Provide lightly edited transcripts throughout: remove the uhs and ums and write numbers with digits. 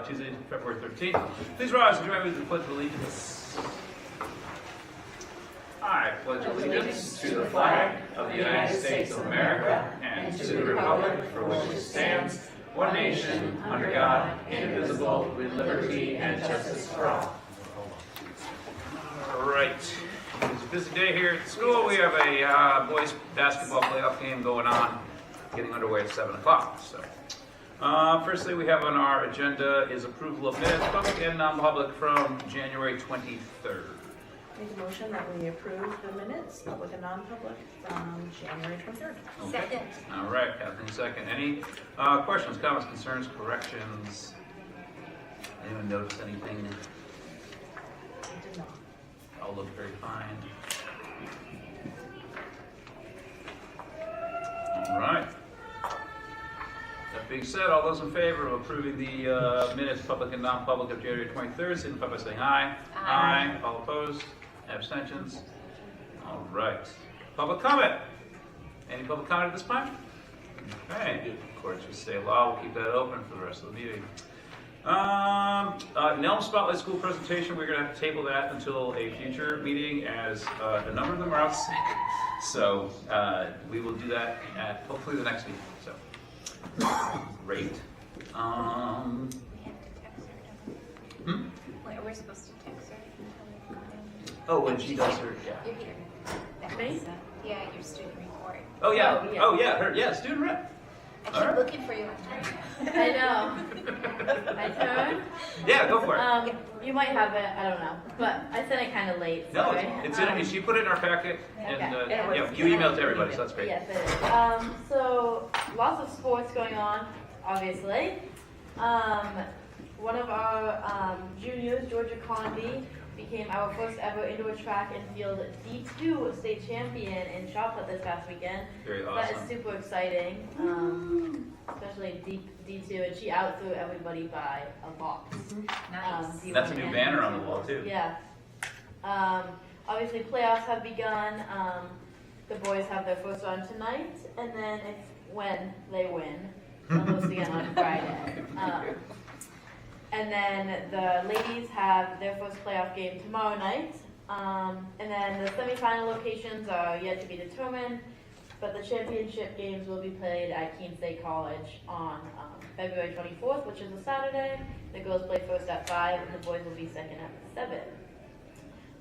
Tuesday, February 13th. Please rise and join me with the Pledge of Allegiance. I pledge allegiance to the flag of the United States of America and to the republic for which it stands, one nation, under God, indivisible, with liberty and justice for all. All right. It's a busy day here at the school. We have a boys basketball playoff game going on, getting underway at 7 o'clock. So, firstly, we have on our agenda is approval of minutes, public and non-public, from January 23rd. Make a motion that we approve the minutes, public and non-public, from January 23rd. Okay. Second. All right, Kathleen, second. Any questions, comments, concerns, corrections? Anyone notice anything? I did not. All look very fine. All right. That being said, all those in favor of approving the minutes, public and non-public, of January 23rd, signify by saying aye. Aye. All opposed? Abstentions? All right. Public comment? Any public comment at this point? Okay. Of course, we say law. We'll keep that open for the rest of the meeting. Nelm Spotlight School presentation, we're going to have to table that until a future meeting, as a number of them are out sick. So we will do that at hopefully the next meeting. So great. We have to text her. Wait, we're supposed to text her. Oh, when she does her, yeah. You're here. That Me? was, yeah, your student report. Oh yeah. Oh, yeah. Oh yeah. Her, yeah. Student rep. I keep All right. looking for you. I know. My turn. Yeah, go for it. You might have it. I don't know, but I sent it kind of late. No, Sorry. it's in. She put it in our packet, and Okay. yeah, you emailed to everybody, so that's great. Yes, it is. So lots of sports going on, obviously. One of our juniors, Georgia Condi, became our first ever indoor track and field D2 state champion in shot put this past weekend. Very That is awesome. super exciting, especially D2, and she outthrew everybody by a box. Nice. That's a new banner on the wall too. Yeah. Obviously, playoffs have begun. The boys have their first round tonight, and then it's when they win. They'll host again on Friday. And then the ladies have their first playoff game tomorrow night. And then the semifinal locations are yet to be determined, but the championship games will be played at Keene State College on February 24th, which is a Saturday. The girls play first at 5, and the boys will be second at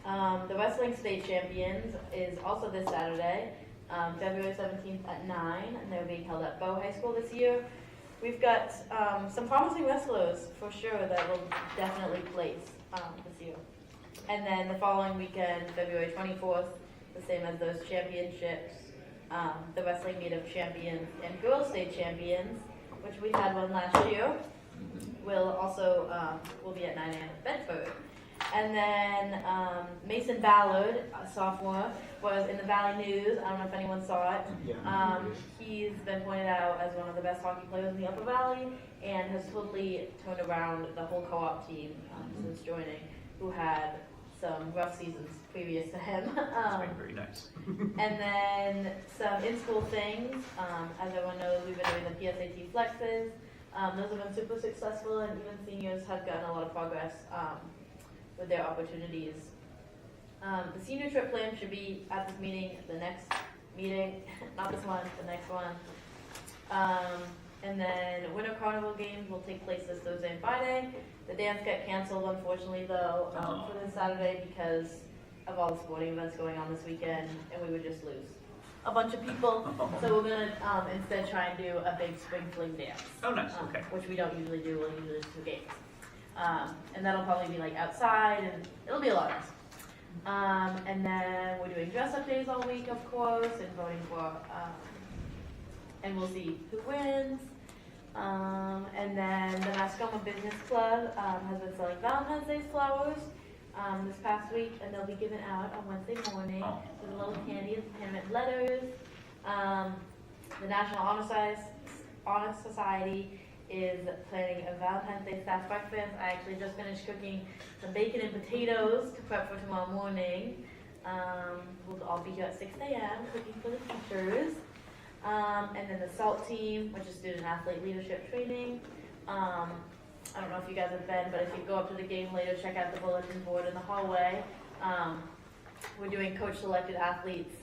7. The wrestling state champions is also this Saturday, February 17th at 9, and they're being held at Bow High School this year. We've got some promising wrestlers for sure that will definitely place this year. And then the following weekend, February 24th, the same as those championships, the wrestling meet of champions and girls state champions, which we had one last year, will be at 9 a.m. at Bedford. And then Mason Ballard, a sophomore, was in the Valley News. I don't know if anyone saw it. He's been pointed out as one of the best hockey players in the Upper Valley and has totally turned around the whole co-op team since joining, who had some rough seasons previous to him. It's been very nice. And then some in-school things. As everyone knows, we've been doing the PSAT flexes. Those have been super successful, and even seniors have gotten a lot of progress with their opportunities. The senior trip plan should be at this meeting, the next meeting, not this one, the next one. And then Winter Carnival games will take place this Thursday and Friday. The dance got canceled, unfortunately, though, for this Saturday because of all the sporting events going on this weekend, and we would just lose a bunch of people. So we're gonna instead try and do a big spring fling dance. Oh, nice. Okay. Which we don't usually do. We'll usually do 2 games. And that'll probably be like outside, and it'll be a lot of fun. And then we're doing dress-up days all week, of course, and voting for, and we'll see who wins. And then the Mascoma Business Club has been selling Valentine's Day flowers this past week, and they'll be given out on Wednesday morning with a little candy and handwritten letters. The National Honor Society is planning a Valentine's Day staff breakfast. I actually just finished cooking some bacon and potatoes to prep for tomorrow morning. We'll all be here at 6 a.m. cooking for the teachers. And then the SALT team, which is Student Athlete Leadership Training, I don't know if you guys have been, but if you go up to the game later, check out the bulletin board in the hallway. We're doing coach-selected athletes,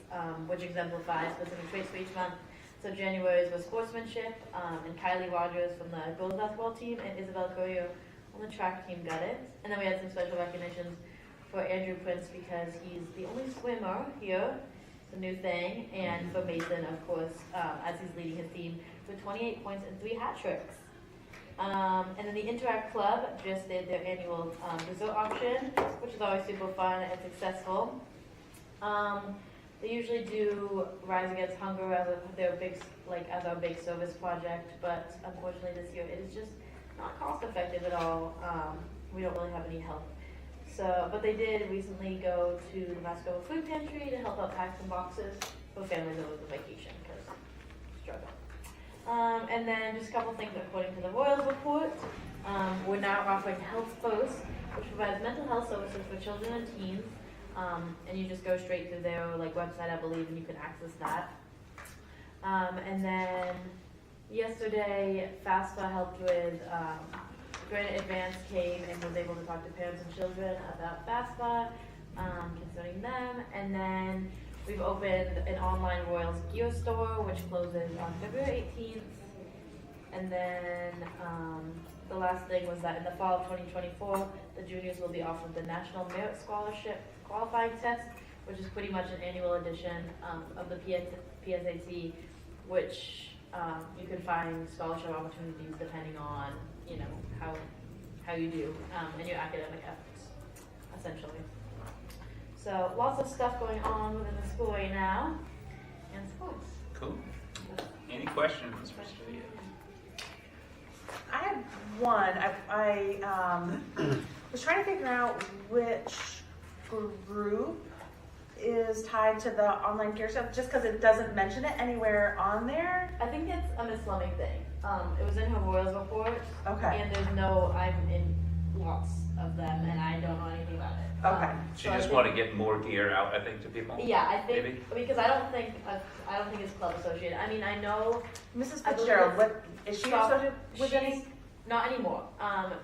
which exemplifies specific traits for each month. So January's was sportsmanship, and Kylie Rogers from the girls basketball team and Isabel Corio on the track team got it. And then we had some special recognitions for Andrew Prince because he's the only swimmer here. It's a new thing. And for Mason, of course, as he's leading his team with 28 points and 3 hat tricks. And then the Interact Club just did their annual dessert auction, which is always super fun and successful. They usually do Rise Against Hunger as as our big service project, but unfortunately this year it is just not cost effective at all. We don't really have any help. So, but they did recently go to the Mascoma Food Pantry to help out pack some boxes for families that was on vacation because struggle. And then just a couple things according to the Royals report. We're now offering Health First, which provides mental health services for children and teens. And you just go straight to their website, I believe, and you can access that. And then yesterday, FAFSA helped with Granite Advance came and was able to talk to parents and children about FAFSA concerning them. And then we've opened an online Royals gear store, which closes on February 18th. And then the last thing was that in the fall of 2024, the juniors will be offered the National Merit Scholarship qualifying test, which is pretty much an annual edition of the PSAT, which you can find scholarship opportunities depending on how you do in your academic efforts, essentially. So lots of stuff going on within the school right now, and sports. Cool. Any questions for Sophia? I had one. I was trying to figure out which group is tied to the online care stuff, just because it doesn't mention it anywhere on there. I think it's a Miss Fleming thing. It was in her Royals report. Okay. And I'm in lots of them, and I don't know anything about it. Okay. So you just want to get more gear out, I think, to people? Yeah, I think, maybe? because I don't think it's club associated. I mean, I know Mrs. I believe Fitzgerald, what is she Stop. associated with She's any? not anymore,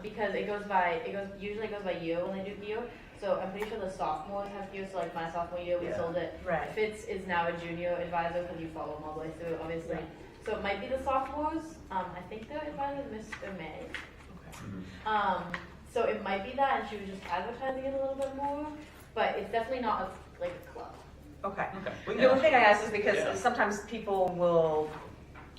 because usually goes by year when they do gear. So I'm pretty sure the sophomores have gear. So like my sophomore year, we Yeah. sold it. Right. Fitz is now a junior advisor because you follow him all the way through, obviously. Right. So it might be the sophomores. I think their advisor is Mr. May. Mhm. So it might be that, and she was just advertising it a little bit more. But it's definitely not a club. Okay. Okay. Well, The yeah. only thing I asked is because Yeah. sometimes people will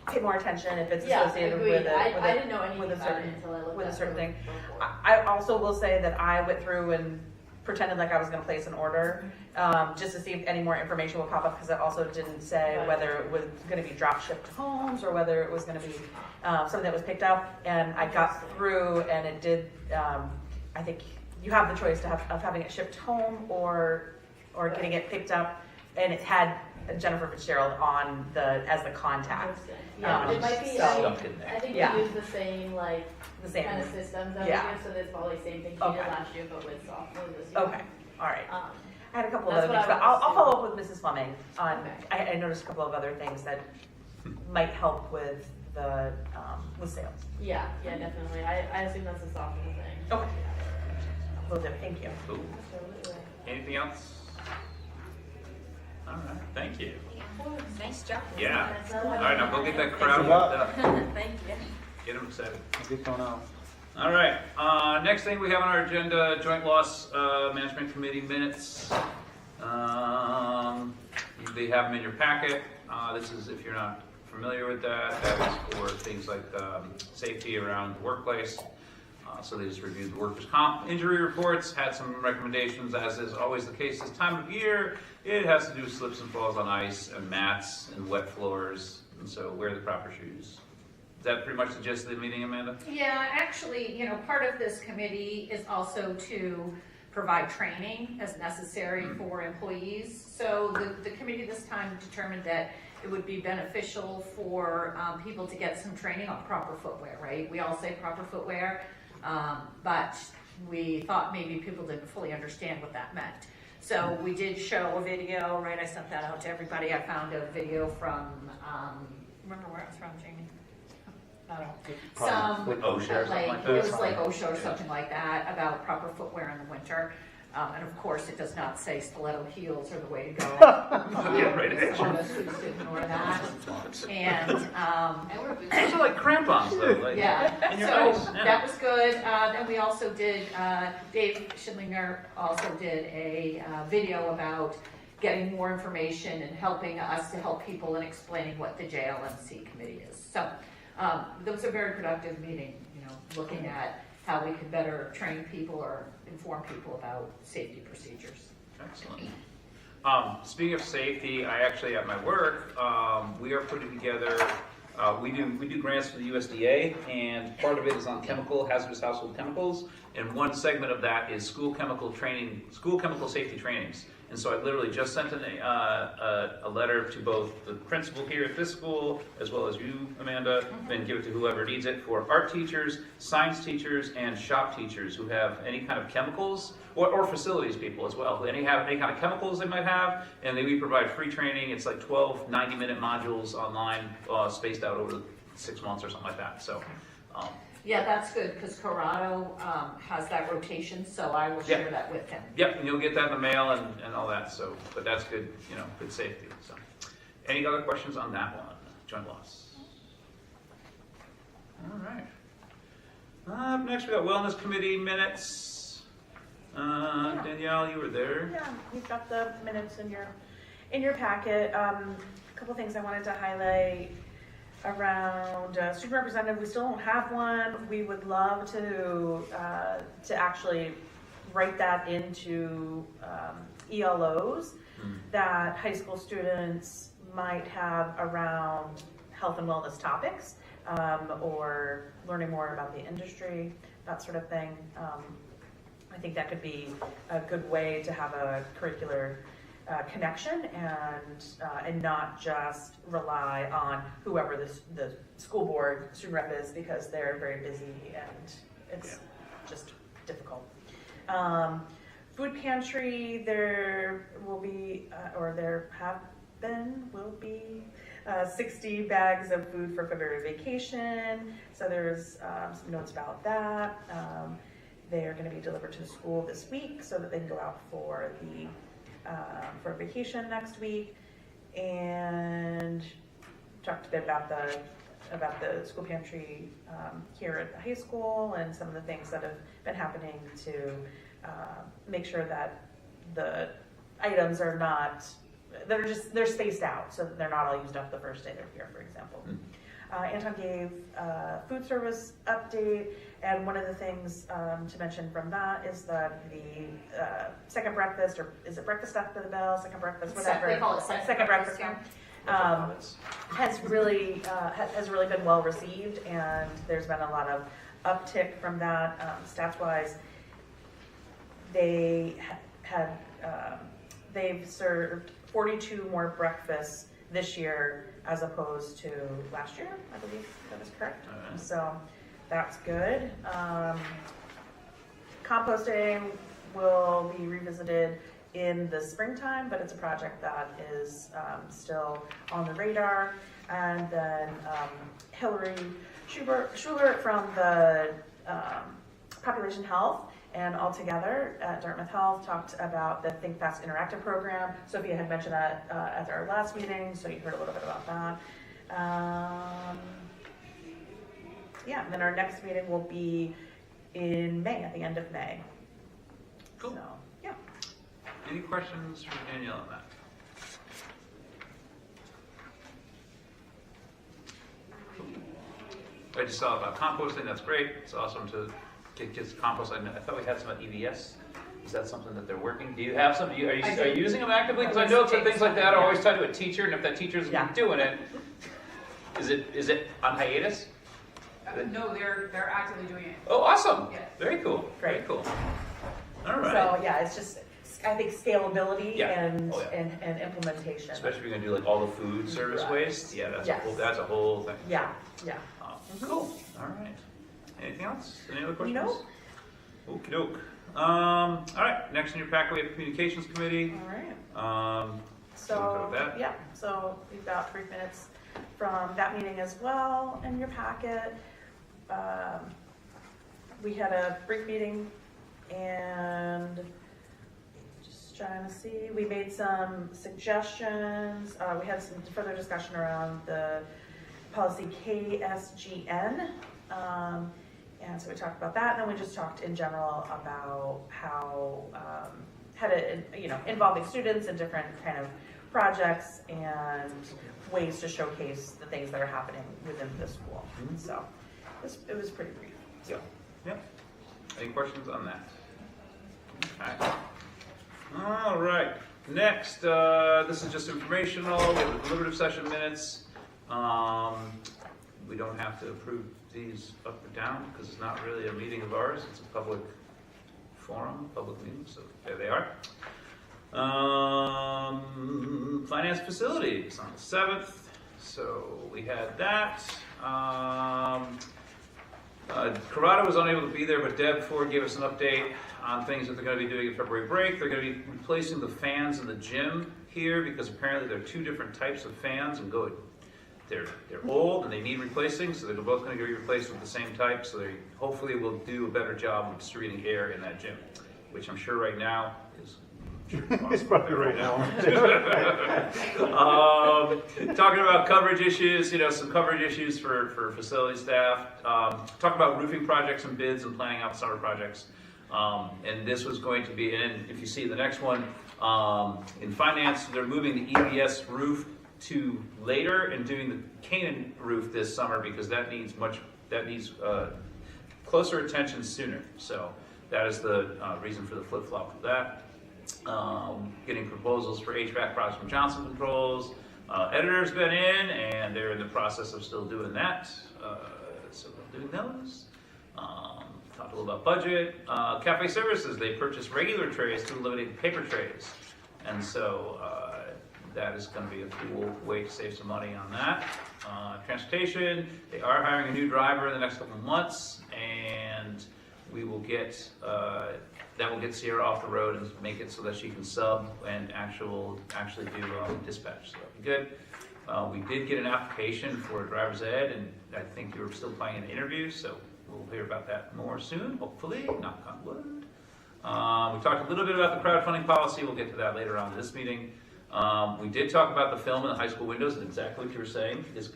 pay more attention if it's Yeah, associated agreed. with I didn't know anything with a about certain it until I looked with a at certain her thing. report. I also will say that I went through and pretended like I was going to place an order just to see if any more information will pop up, because it also didn't say Right. whether it was going to be drop shipped to homes or whether it was going to be something that was picked up. And I got through, and it did. I think you have the choice of having it shipped home or getting it picked up, and it had Jennifer Fitzgerald on as the contact. Interesting. Yeah, it might be. so- I Stuck in there. think Yeah. we use the same The same. kind of systems every Yeah. year, so that's probably the same thing she Okay. did last year, but with sophomores this year. Okay. All right. I had a couple of That's other what things, I but would I'll follow up with Mrs. Fleming on. Okay. I noticed a couple of other things that might help with the with sales. Yeah, definitely. I assume that's a sophomore thing. Okay. Will do. Thank you. Cool. Absolutely. Anything else? All right. Thank you. Nice job. Yeah. That's not All what right. I- Now go get that crowd Thanks a lot. worked up. Thank you. Get them excited. Good going on. All right, next thing we have on our agenda, Joint Loss Management Committee minutes. They have them in your packet. This is, if you're not familiar with that, that is for things like safety around the workplace. So they just reviewed the workers' comp injury reports, had some recommendations, as is always the case this time of year. It has to do with slips and falls on ice and mats and wet floors, and so wear the proper shoes. Is that pretty much the gist of the meeting, Amanda? Yeah, actually, part of this committee is also to provide training as necessary for employees. So the committee this time determined that it would be beneficial for people to get some training on proper footwear, right? We all say proper footwear, but we thought maybe people didn't fully understand what that meant. So we did show a video, right? I sent that out to everybody. I found a video from, remember where it was from, Jamie? I don't know, Probably some, Like OSHA or something like like, that? it was like OSHA or something like that, about proper footwear in the winter. And of course, it does not say stiletto heels are the way to go. Yeah, right. Some of us would just ignore that. And, Those are like crampons though, like. yeah, in your so ice, yeah. that was good. Then we also did, Dave Schindlinger also did a video about getting more information and helping us to help people in explaining what the JLMC committee is. So that was a very productive meeting, you know, looking at how we could better train people or inform people about safety procedures. Excellent. Speaking of safety, I actually at my work, we are putting together. We do grants for the USDA, and part of it is on hazardous household chemicals, and one segment of that is school chemical safety trainings. And so I literally just sent a letter to both the principal here at this school, as well as you, Amanda, and give it to whoever needs it, for art teachers, science teachers, and shop teachers who have any kind of chemicals, or facilities people as well, who have any kind of chemicals they might have, and we provide free training. It's like 12 90-minute modules online, spaced out over 6 months or something like that. So. Yeah, that's good, because Corrado has that rotation, so I will share that with him. Yep, and you'll get that in the mail and all that, so, but that's good, good safety, so. Any other questions on that one? Joint loss. All right. Up next, we got Wellness Committee minutes. Danielle, you were there. Yeah, you've got the minutes in your packet. A couple things I wanted to highlight around student representative. We still don't have one. We would love to actually write that into ELOs that high school students might have around health and wellness topics, or learning more about the industry, that sort of thing. I think that could be a good way to have a curricular connection and not just rely on whoever the school board student rep is, because they're very busy and it's just difficult. Food pantry, there will be, or there will be 60 bags of food for February vacation. So there's some notes about that. They are going to be delivered to the school this week so that they can go out for vacation next week, and talked a bit about the school pantry here at the high school and some of the things that have been happening to make sure that the items are not, they're spaced out so that they're not all used up the first day they're here, for example. Anton gave food service update, and one of the things to mention from that is that the second breakfast, or is it breakfast after the bell, second breakfast, whatever. They call it second breakfast, yeah. Has really been well received, and there's been a lot of uptick from that. Stats wise, they've served 42 more breakfasts this year as opposed to last year, I believe that is correct. So that's good. Composting will be revisited in the springtime, but it's a project that is still on the radar. And then Hillary Schuler from the Population Health and all together at Dartmouth Health talked about the Think Fast Interactive program. Sophia had mentioned that at our last meeting, so you heard a little bit about that. Yeah, and then our next meeting will be in May, at the end of May. Cool. So, yeah. Any questions for Danielle on that? I just saw about composting. That's great. It's awesome to get kids composting. I thought we had some at EVS. Is that something that they're working? Do you have some? Are you using them actively? Because I know that things like that are always tied to a teacher, and if that teacher's doing it, is it on hiatus? No, they're actively doing it. Oh, awesome! Yeah. Very cool. Great. Very cool. All right. So yeah, it's just, I think, scalability Yeah. and, Oh, yeah. and implementation. Especially if you're gonna do like all the food service Right. waste. Yeah, that's Yes. that's a whole thing. Yeah, yeah. Cool. All right. Anything else? Any other questions? Nope. Okie doke. All right. Next in your packet, we have the communications committee. All right. Wanna So cover that? yeah, so we've got 3 minutes from that meeting as well in your packet. We had a brief meeting and just trying to see, we made some suggestions. We had some further discussion around the policy KSGN. And so we talked about that, and then we just talked in general about how to, involving students in different kind of projects and ways to showcase the things that are happening within the school. So it was pretty brief. Yeah. Yeah. Any questions on that? Okay. All right. Next, this is just informational. We have the deliberative session minutes. We don't have to approve these up or down because it's not really a meeting of ours. It's a public forum, public meeting, so there they are. Finance facilities on the 7th, so we had that. Corrado was unable to be there, but Deb Ford gave us an update on things that they're going to be doing in February break. They're going to be replacing the fans in the gym here because apparently there are 2 different types of fans and good. They're old and they need replacing, so they're both going to be replaced with the same type, so they hopefully will do a better job of distributing air in that gym, which I'm sure right now is It's probably right now. Talking about coverage issues, some coverage issues for facility staff. Talk about roofing projects and bids and planning out summer projects. And this was going to be, and if you see the next one, in finance, they're moving the EBS roof to later and doing the Canaan roof this summer because that needs closer attention sooner. So that is the reason for the flip-flop of that. Getting proposals for HVAC products from Johnson Controls. Editor's been in and they're in the process of still doing that. So we're doing those. Talked a little about budget. Cafe services, they purchased regular trays to eliminate paper trays. And so that is going to be a cool way to save some money on that. Transportation, they are hiring a new driver in the next couple of months, and we will get, that will get Sierra off the road and make it so that she can sub and actually do dispatch, so that'll be good. We did get an application for a driver's ed, and I think you were still planning an interview, so we'll hear about that more soon, hopefully, knock on wood. We talked a little bit about the crowdfunding policy. We'll get to that later on in this meeting. We did talk about the film in the high school windows, and exactly what you were saying is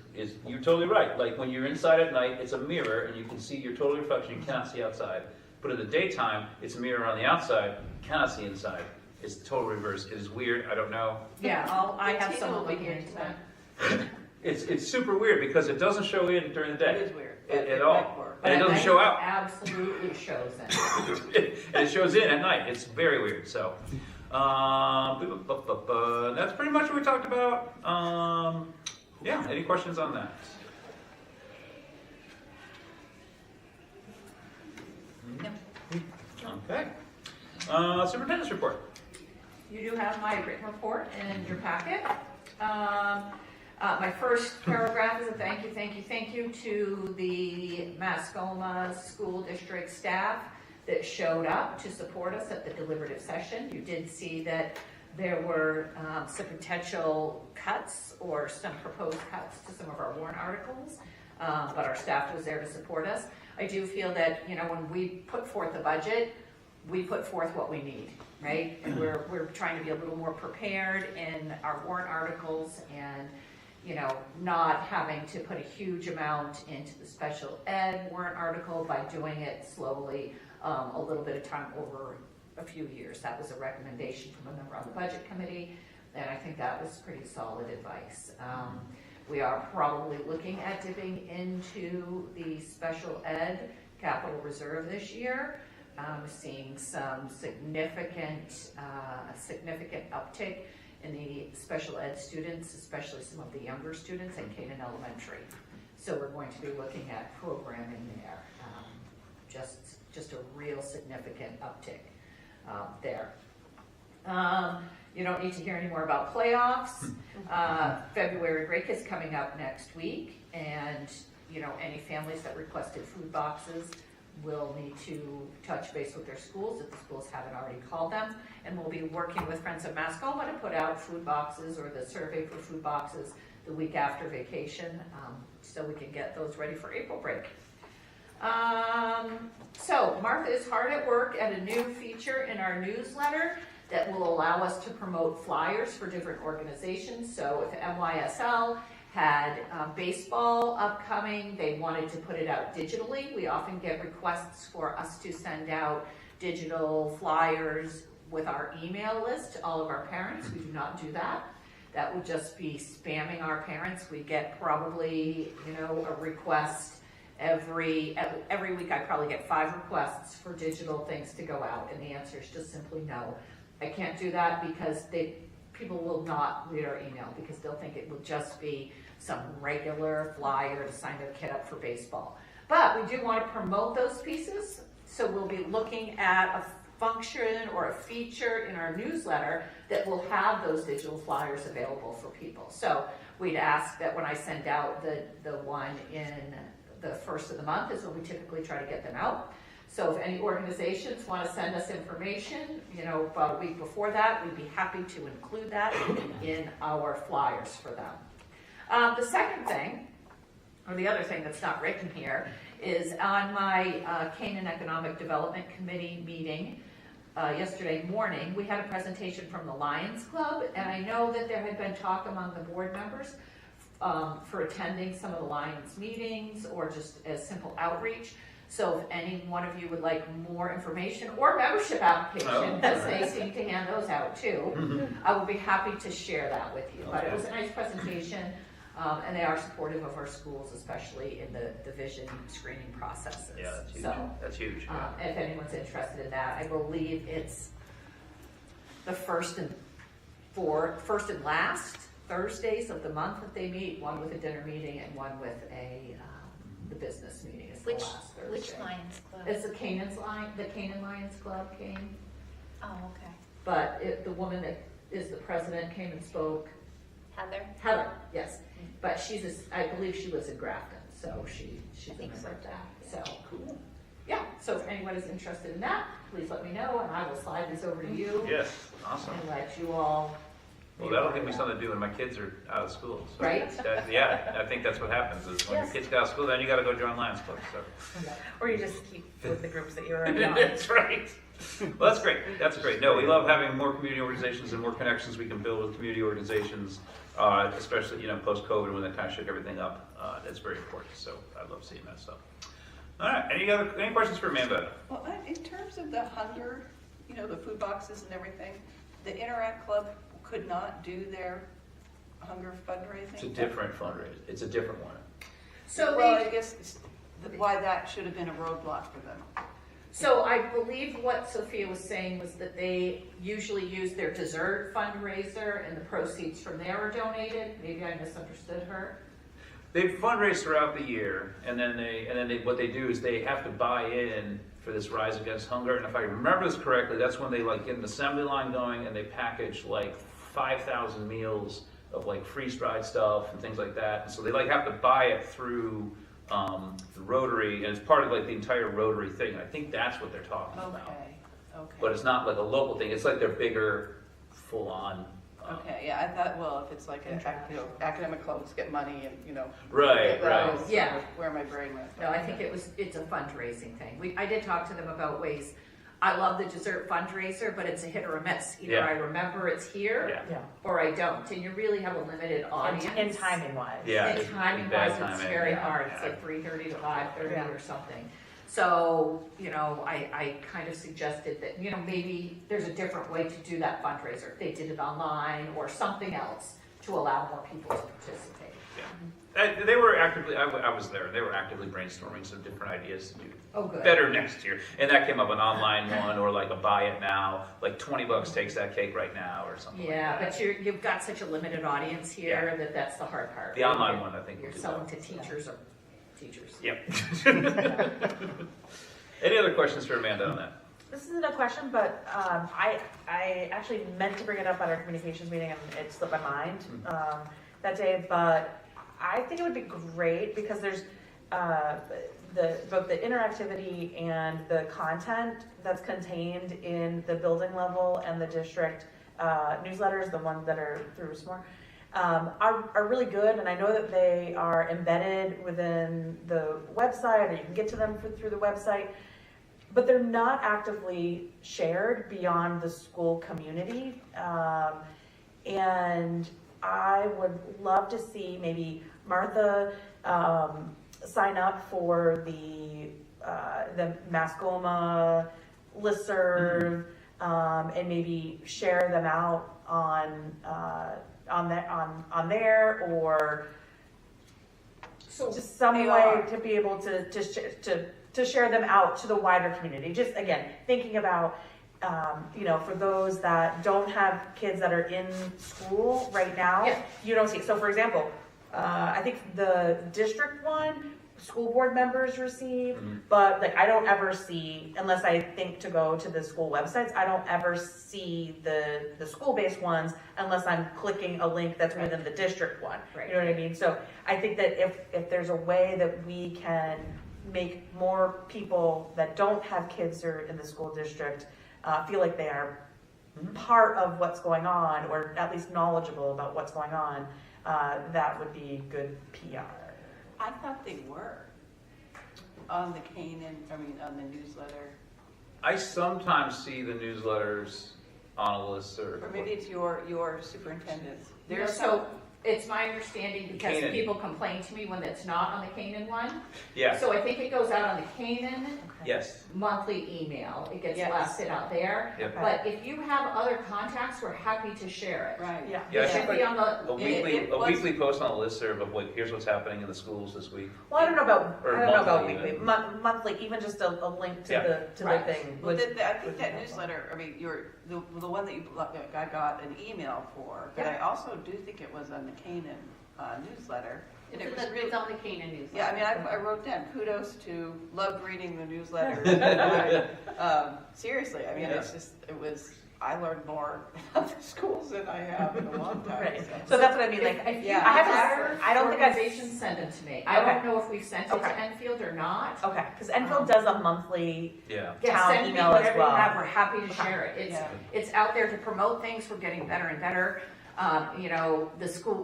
you're totally right. Like when you're inside at night, it's a mirror, and you can see your total reflection. You cannot see outside. But in the daytime, it's a mirror on the outside. You cannot see inside. It's the total reverse. It is weird. I don't know. Yeah, I have someone looking into that. It's super weird because it doesn't show in during the day. It is weird. At all. And it doesn't show out. Absolutely shows in. And it shows in at night. It's very weird. So, that's pretty much what we talked about. Yeah, any questions on that? Okay. Superintendent's report. You do have my written report in your packet. My first paragraph is a thank you to the Mascoma School District staff that showed up to support us at the deliberative session. You did see that there were some potential cuts or some proposed cuts to some of our warrant articles, but our staff was there to support us. I do feel that, when we put forth the budget, we put forth what we need, right? And we're trying to be a little more prepared in our warrant articles and, not having to put a huge amount into the special ed warrant article by doing it slowly, a little bit of time over a few years. That was a recommendation from a member on the budget committee, and I think that was pretty solid advice. We are probably looking at dipping into the special ed capital reserve this year. Seeing some significant uptick in the special ed students, especially some of the younger students in Canaan Elementary. So we're going to be looking at programming there. Just a real significant uptick there. You don't need to hear any more about playoffs. February break is coming up next week, and any families that requested food boxes will need to touch base with their schools if the schools haven't already called them, and we'll be working with Friends of Mascoma to put out food boxes or the survey for food boxes the week after vacation, so we can get those ready for April break. So Martha is hard at work at a new feature in our newsletter that will allow us to promote flyers for different organizations. So if MYSL had baseball upcoming, they wanted to put it out digitally. We often get requests for us to send out digital flyers with our email list to all of our parents. We do not do that. That would just be spamming our parents. We get probably, a request every week. I probably get 5 requests for digital things to go out, and the answer is just simply no. I can't do that because people will not read our email because they'll think it will just be some regular flyer to sign their kid up for baseball. But we do want to promote those pieces, so we'll be looking at a function or a feature in our newsletter that will have those digital flyers available for people. So we'd ask that when I send out the one in the first of the month is when we typically try to get them out. So if any organizations want to send us information, about a week before that, we'd be happy to include that in our flyers for them. The second thing, or the other thing that's not written here, is on my Canaan Economic Development Committee meeting yesterday morning, we had a presentation from the Lions Club, and I know that there had been talk among the board members for attending some of the Lions meetings or just as simple outreach. So if any one of you would like more information or membership application, as they seem to hand those out too, I would be happy to share that with you. But it was a nice presentation, and they are supportive of our schools, especially in the vision screening processes. Yeah, that's huge. So, That's huge. Yeah. if anyone's interested in that, I believe it's the first and last Thursdays of the month that they meet, one with a dinner meeting and one with the business meeting is the last Thursday. Which Lions Club? It's the Canaan Lions Club came, Oh, okay. but the woman that is the president came and spoke. Heather? Yes, but I believe she lives in Grafton, so she's a think member so, of that. yeah. So cool. Yeah, so if anyone is interested in that, please let me know, and I will slide these over to you Yes, awesome. and let you all. Well, that'll give me something to do when my kids are out of school. So Right? Yeah, I think that's what happens is when your kids get out of school, then you got to go join Lions Club. So. Or you just keep with the groups that you're already on. That's right. Well, that's great. That's great. No, we love having more community organizations and more connections we can build with community organizations, especially post-COVID when they kind of shook everything up. That's very important. So I love seeing that stuff. All right. Any questions for Amanda? Well, in terms of the hunger, the food boxes and everything, the Interact Club could not do their hunger fundraising? It's a different fundraiser. It's a different one. So Well, I guess why that should have been a roadblock for them. So I believe what Sophia was saying was that they usually use their dessert fundraiser and the proceeds from there are donated. Maybe I misunderstood her. They fundraise throughout the year, and then what they do is they have to buy in for this Rise Against Hunger. And if I remember this correctly, that's when they get an assembly line going and they package 5,000 meals of freeze-dried stuff and things like that. And so they have to buy it through the Rotary, and it's part of the entire Rotary thing. And I think that's what they're talking about. Okay. But it's not a local thing. It's their bigger, full-on. Okay, yeah, I thought, well, if it's academic clubs get money and, Right. that was Yeah. where my brain went. No, I think it's a fundraising thing. I did talk to them about ways. I love the dessert fundraiser, but it's a hit or a miss. Either Yeah. I remember it's here Yeah. or I don't. And you really have a limited audience. In timing wise. Yeah. And timing wise, bad it's timing. very Yeah. hard. It's Yeah. 3:30 to 5:30 Yeah. or something. So, I kind of suggested that, maybe there's a different way to do that fundraiser. If they did it online or something else to allow more people to participate. Yeah. They were actively, I was there, they were actively brainstorming some different ideas to do Oh, good. better next year. And that came up an online one or a buy it now, $20 takes that cake right now or something Yeah, like that. but you've got such a limited audience here that's the hard part. The online one, I think, You're will do selling well. to teachers or teachers. Yep. Any other questions for Amanda on that? This isn't a question, but I actually meant to bring it up at our communications meeting and it slipped my mind that day. But I think it would be great because there's both the interactivity and the content that's contained in the building level and the district newsletters, the ones that are through SMORE. are really good, and I know that they are embedded within the website, or you can get to them through the website, but they're not actively shared beyond the school community. And I would love to see maybe Martha sign up for the Mascoma listserv, and maybe share them out on there, or So just some they way are. to be able to share them out to the wider community. Just again, thinking about, for those that don't have kids that are in school right now, Yeah. you don't see. So for example, I think the district one, school board members receive, but like I don't ever see, unless I think to go to the school websites, I don't ever see the school-based ones unless I'm clicking a link that's within the district one. Right. You know what I mean? So I think that if there's a way that we can make more people that don't have kids or in the school district feel like they are part of what's going on, or at least knowledgeable about what's going on, that would be good PR. I thought they were on the on the newsletter. I sometimes see the newsletters on a listserv. Or maybe it's your superintendent. There's so, it's my understanding, because Canaan. people complain to me when it's not on the Canaan one. Yeah, So I think it goes out on the Canaan yes. monthly email. It gets Yes. blasted out there. Yep. But if you have other contacts, we're happy to share it. Right. Yeah. Yeah, I It think should be on the, A weekly, it a was- weekly post on a listserv of here's what's happening in the schools this week. Well, I don't know about Or weekly, monthly monthly, even just a link to Yeah. the Right. thing. Well, would- I think would be that helpful. newsletter, the one that I got an email for, but I also do think it was on the Canaan newsletter. And it was really, on the Canaan news. yeah, I mean, I wrote down kudos to, loved reading the newsletter. Seriously, I mean, I learned more about the schools than I have in a long time. Right. So that's what I mean, like, if you yeah. have I don't think I've- organizations, send them to me. I Okay. don't know if we've sent it Okay. to Enfield or not. okay, because Enfield does a monthly, Yeah. Yeah, town send me email as whatever well. you have. We're happy to Okay. share it. Yeah. It's out there to promote things. We're getting better and better.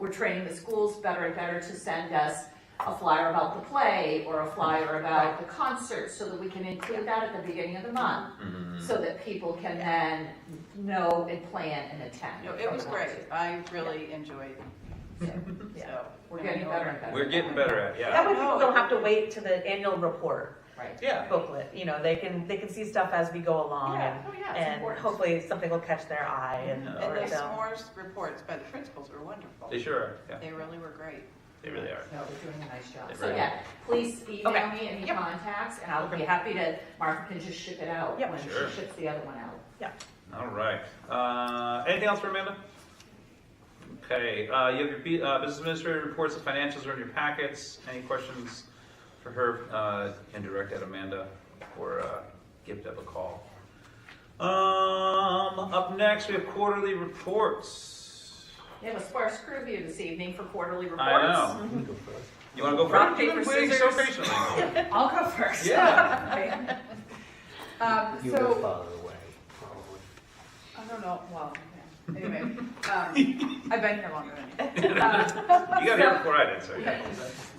We're training the schools better and better to send us a flyer about the play or a flyer about the concert, so that we can include that at the beginning of the month, so that people can then know and plan and attend. No, it was great. I really enjoyed it. Yeah. So, We're getting better and better. We're getting better at it, that yeah. way people don't have to wait to the annual report Right. Yeah. booklet, they can see stuff as we go along, Yeah. Oh, yeah, it's and important. hopefully something will catch their eye, and Yeah. And or the they'll- s'mores reports by the principals were wonderful. They sure are, yeah. They really were great. They really are. No, they're doing a nice job. They So really yeah, please email Okay. me any Yep. contacts, and I'll be happy to, Martha can just ship it out Yep. when Sure. she ships the other one out. All right. Anything else for Amanda? Okay, you have your business administrator reports, the financials are in your packets. Any questions for her, indirect at Amanda, or give Deb a call. Up next, we have quarterly reports. We have a sparse crew view this evening for quarterly reports. I know. You want to go Rock, first? You've been paper, waiting so scissors. patiently. I'll go first. Yeah. You So, live farther away, probably. I don't know, well, yeah. Anyway, I've been here longer than you. You got here before I did, so yeah.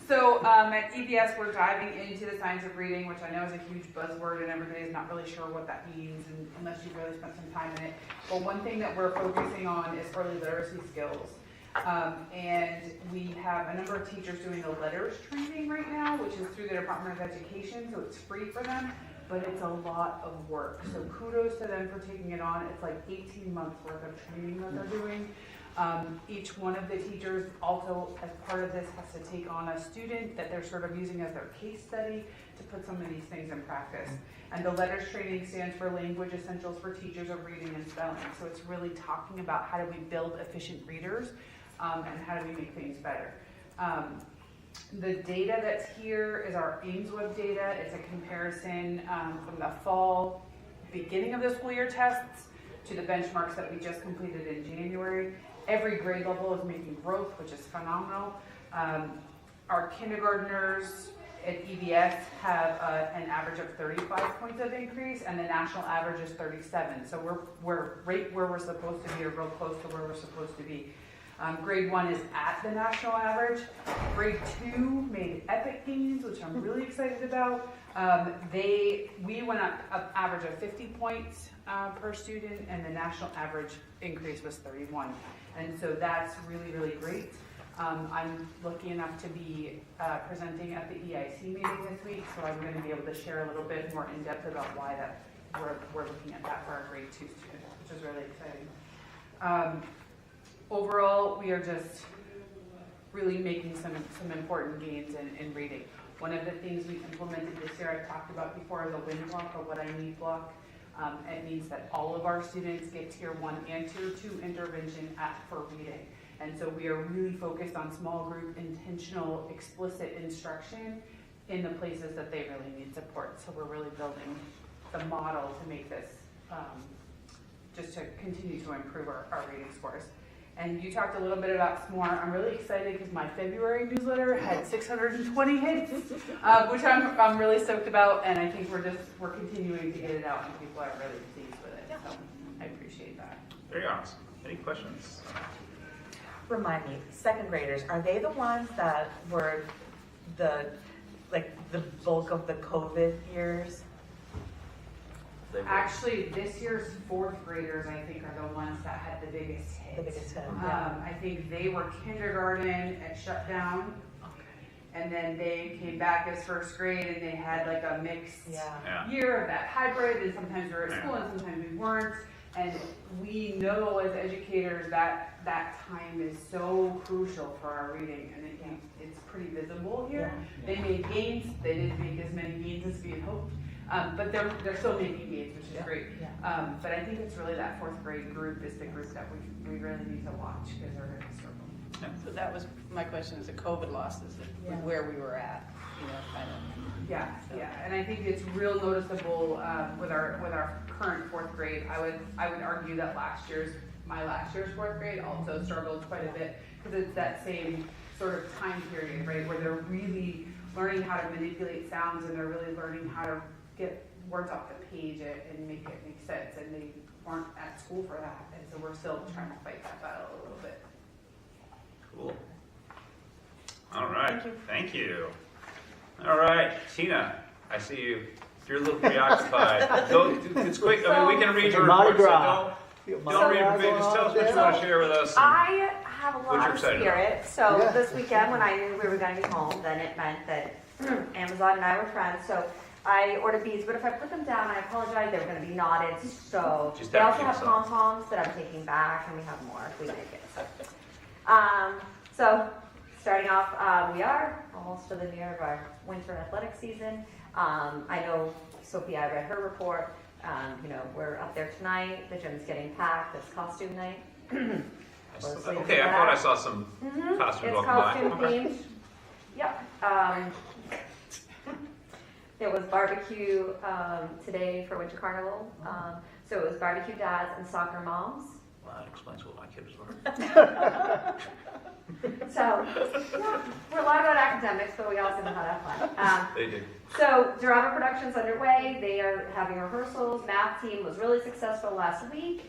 So at EVS, we're diving into the science of reading, which I know is a huge buzzword and everybody's not really sure what that means unless you've really spent some time in it. But one thing that we're focusing on is early literacy skills. And we have a number of teachers doing the letters training right now, which is through the Department of Education, so it's free for them, but it's a lot of work. So kudos to them for taking it on. It's like 18 months worth of training that they're doing. Each one of the teachers also, as part of this, has to take on a student that they're sort of using as their case study to put some of these things in practice. And the letters training stands for Language Essentials for Teachers of Reading and Spelling. So it's really talking about how do we build efficient readers, and how do we make things better. The data that's here is our AimsWeb data. It's a comparison from the fall beginning of the school year tests to the benchmarks that we just completed in January. Every grade level is making growth, which is phenomenal. Our kindergartners at EVS have an average of 35 points of increase, and the national average is 37. So we're right where we're supposed to be, or real close to where we're supposed to be. Grade 1 is at the national average. Grade 2 made epic gains, which I'm really excited about. We went up average of 50 points per student, and the national average increase was 31. And so that's really, really great. I'm lucky enough to be presenting at the EIC meeting this week, so I'm going to be able to share a little bit more in depth about why that we're looking at that for our grade 2 students, which is really exciting. Overall, we are just really making some important gains in reading. One of the things we implemented this year, I've talked about before, is a win block, or what I need block. It means that all of our students get tier 1 and tier 2 intervention for reading. And so we are really focused on small group, intentional, explicit instruction in the places that they really need support. So we're really building the model to make this, just to continue to improve our reading scores. And you talked a little bit about SMORE. I'm really excited because my February newsletter had 620 hits, which I'm really stoked about. And I think we're continuing to get it out, and people are really pleased with it. So I appreciate that. Very awesome. Any questions? Remind me, second graders, are they the ones that were the bulk of the COVID years? Actually, this year's 4th graders, I think, are the ones that had the biggest hit. The biggest hit, yeah. I think they were kindergarten at shutdown, and then they came back as 1st grade, and they had like a mixed year of that hybrid, and sometimes we were at school and sometimes we weren't. And we know as educators that time is so crucial for our reading, and it's pretty visible here. They made gains. They didn't make as many gains as we had hoped. But they're still making gains, which is great. But I think it's really that 4th grade group is the group that we really need to watch, because they're going to struggle. So that was my question, is the COVID losses, where we were at, kind of. Yeah, and I think it's real noticeable with our current 4th grade. I would argue that my last year's 4th grade also struggled quite a bit, because it's that same sort of time period, right, where they're really learning how to manipulate sounds, and they're really learning how to get words off the page and make it make sense, and they weren't at school for that, and so we're still trying to fight that battle a little bit. Cool. All right. Thank you. All right, Tina, I see you. You're a little preoccupied. It's quick. I mean, we can read your report, so don't read your pages. Tell us what you want to share with us. I have a What lot you're of excited spirit. So this weekend, when I knew we were going to be home, then it meant that Amazon and I were friends. So I ordered these, but if I put them down, I apologize, they were going to be knotted. So Just they have also to have keep pom-poms that I'm taking back, and we have more if we make it. So starting off, we are almost to the near of our winter athletic season. I know Sophie, I read her report. We're up there tonight. The gym's getting packed. It's costume night. Okay, I thought I saw some costumes It's walking by. costume Okay. themed. Yep. There was barbecue today for Winter Carnival. So it was barbecue dads and soccer moms. Well, that explains what my kids were. So yeah, we're a lot about academics, but we also know how to have fun. They do. So drama production's underway. They are having rehearsals. Math team was really successful last week,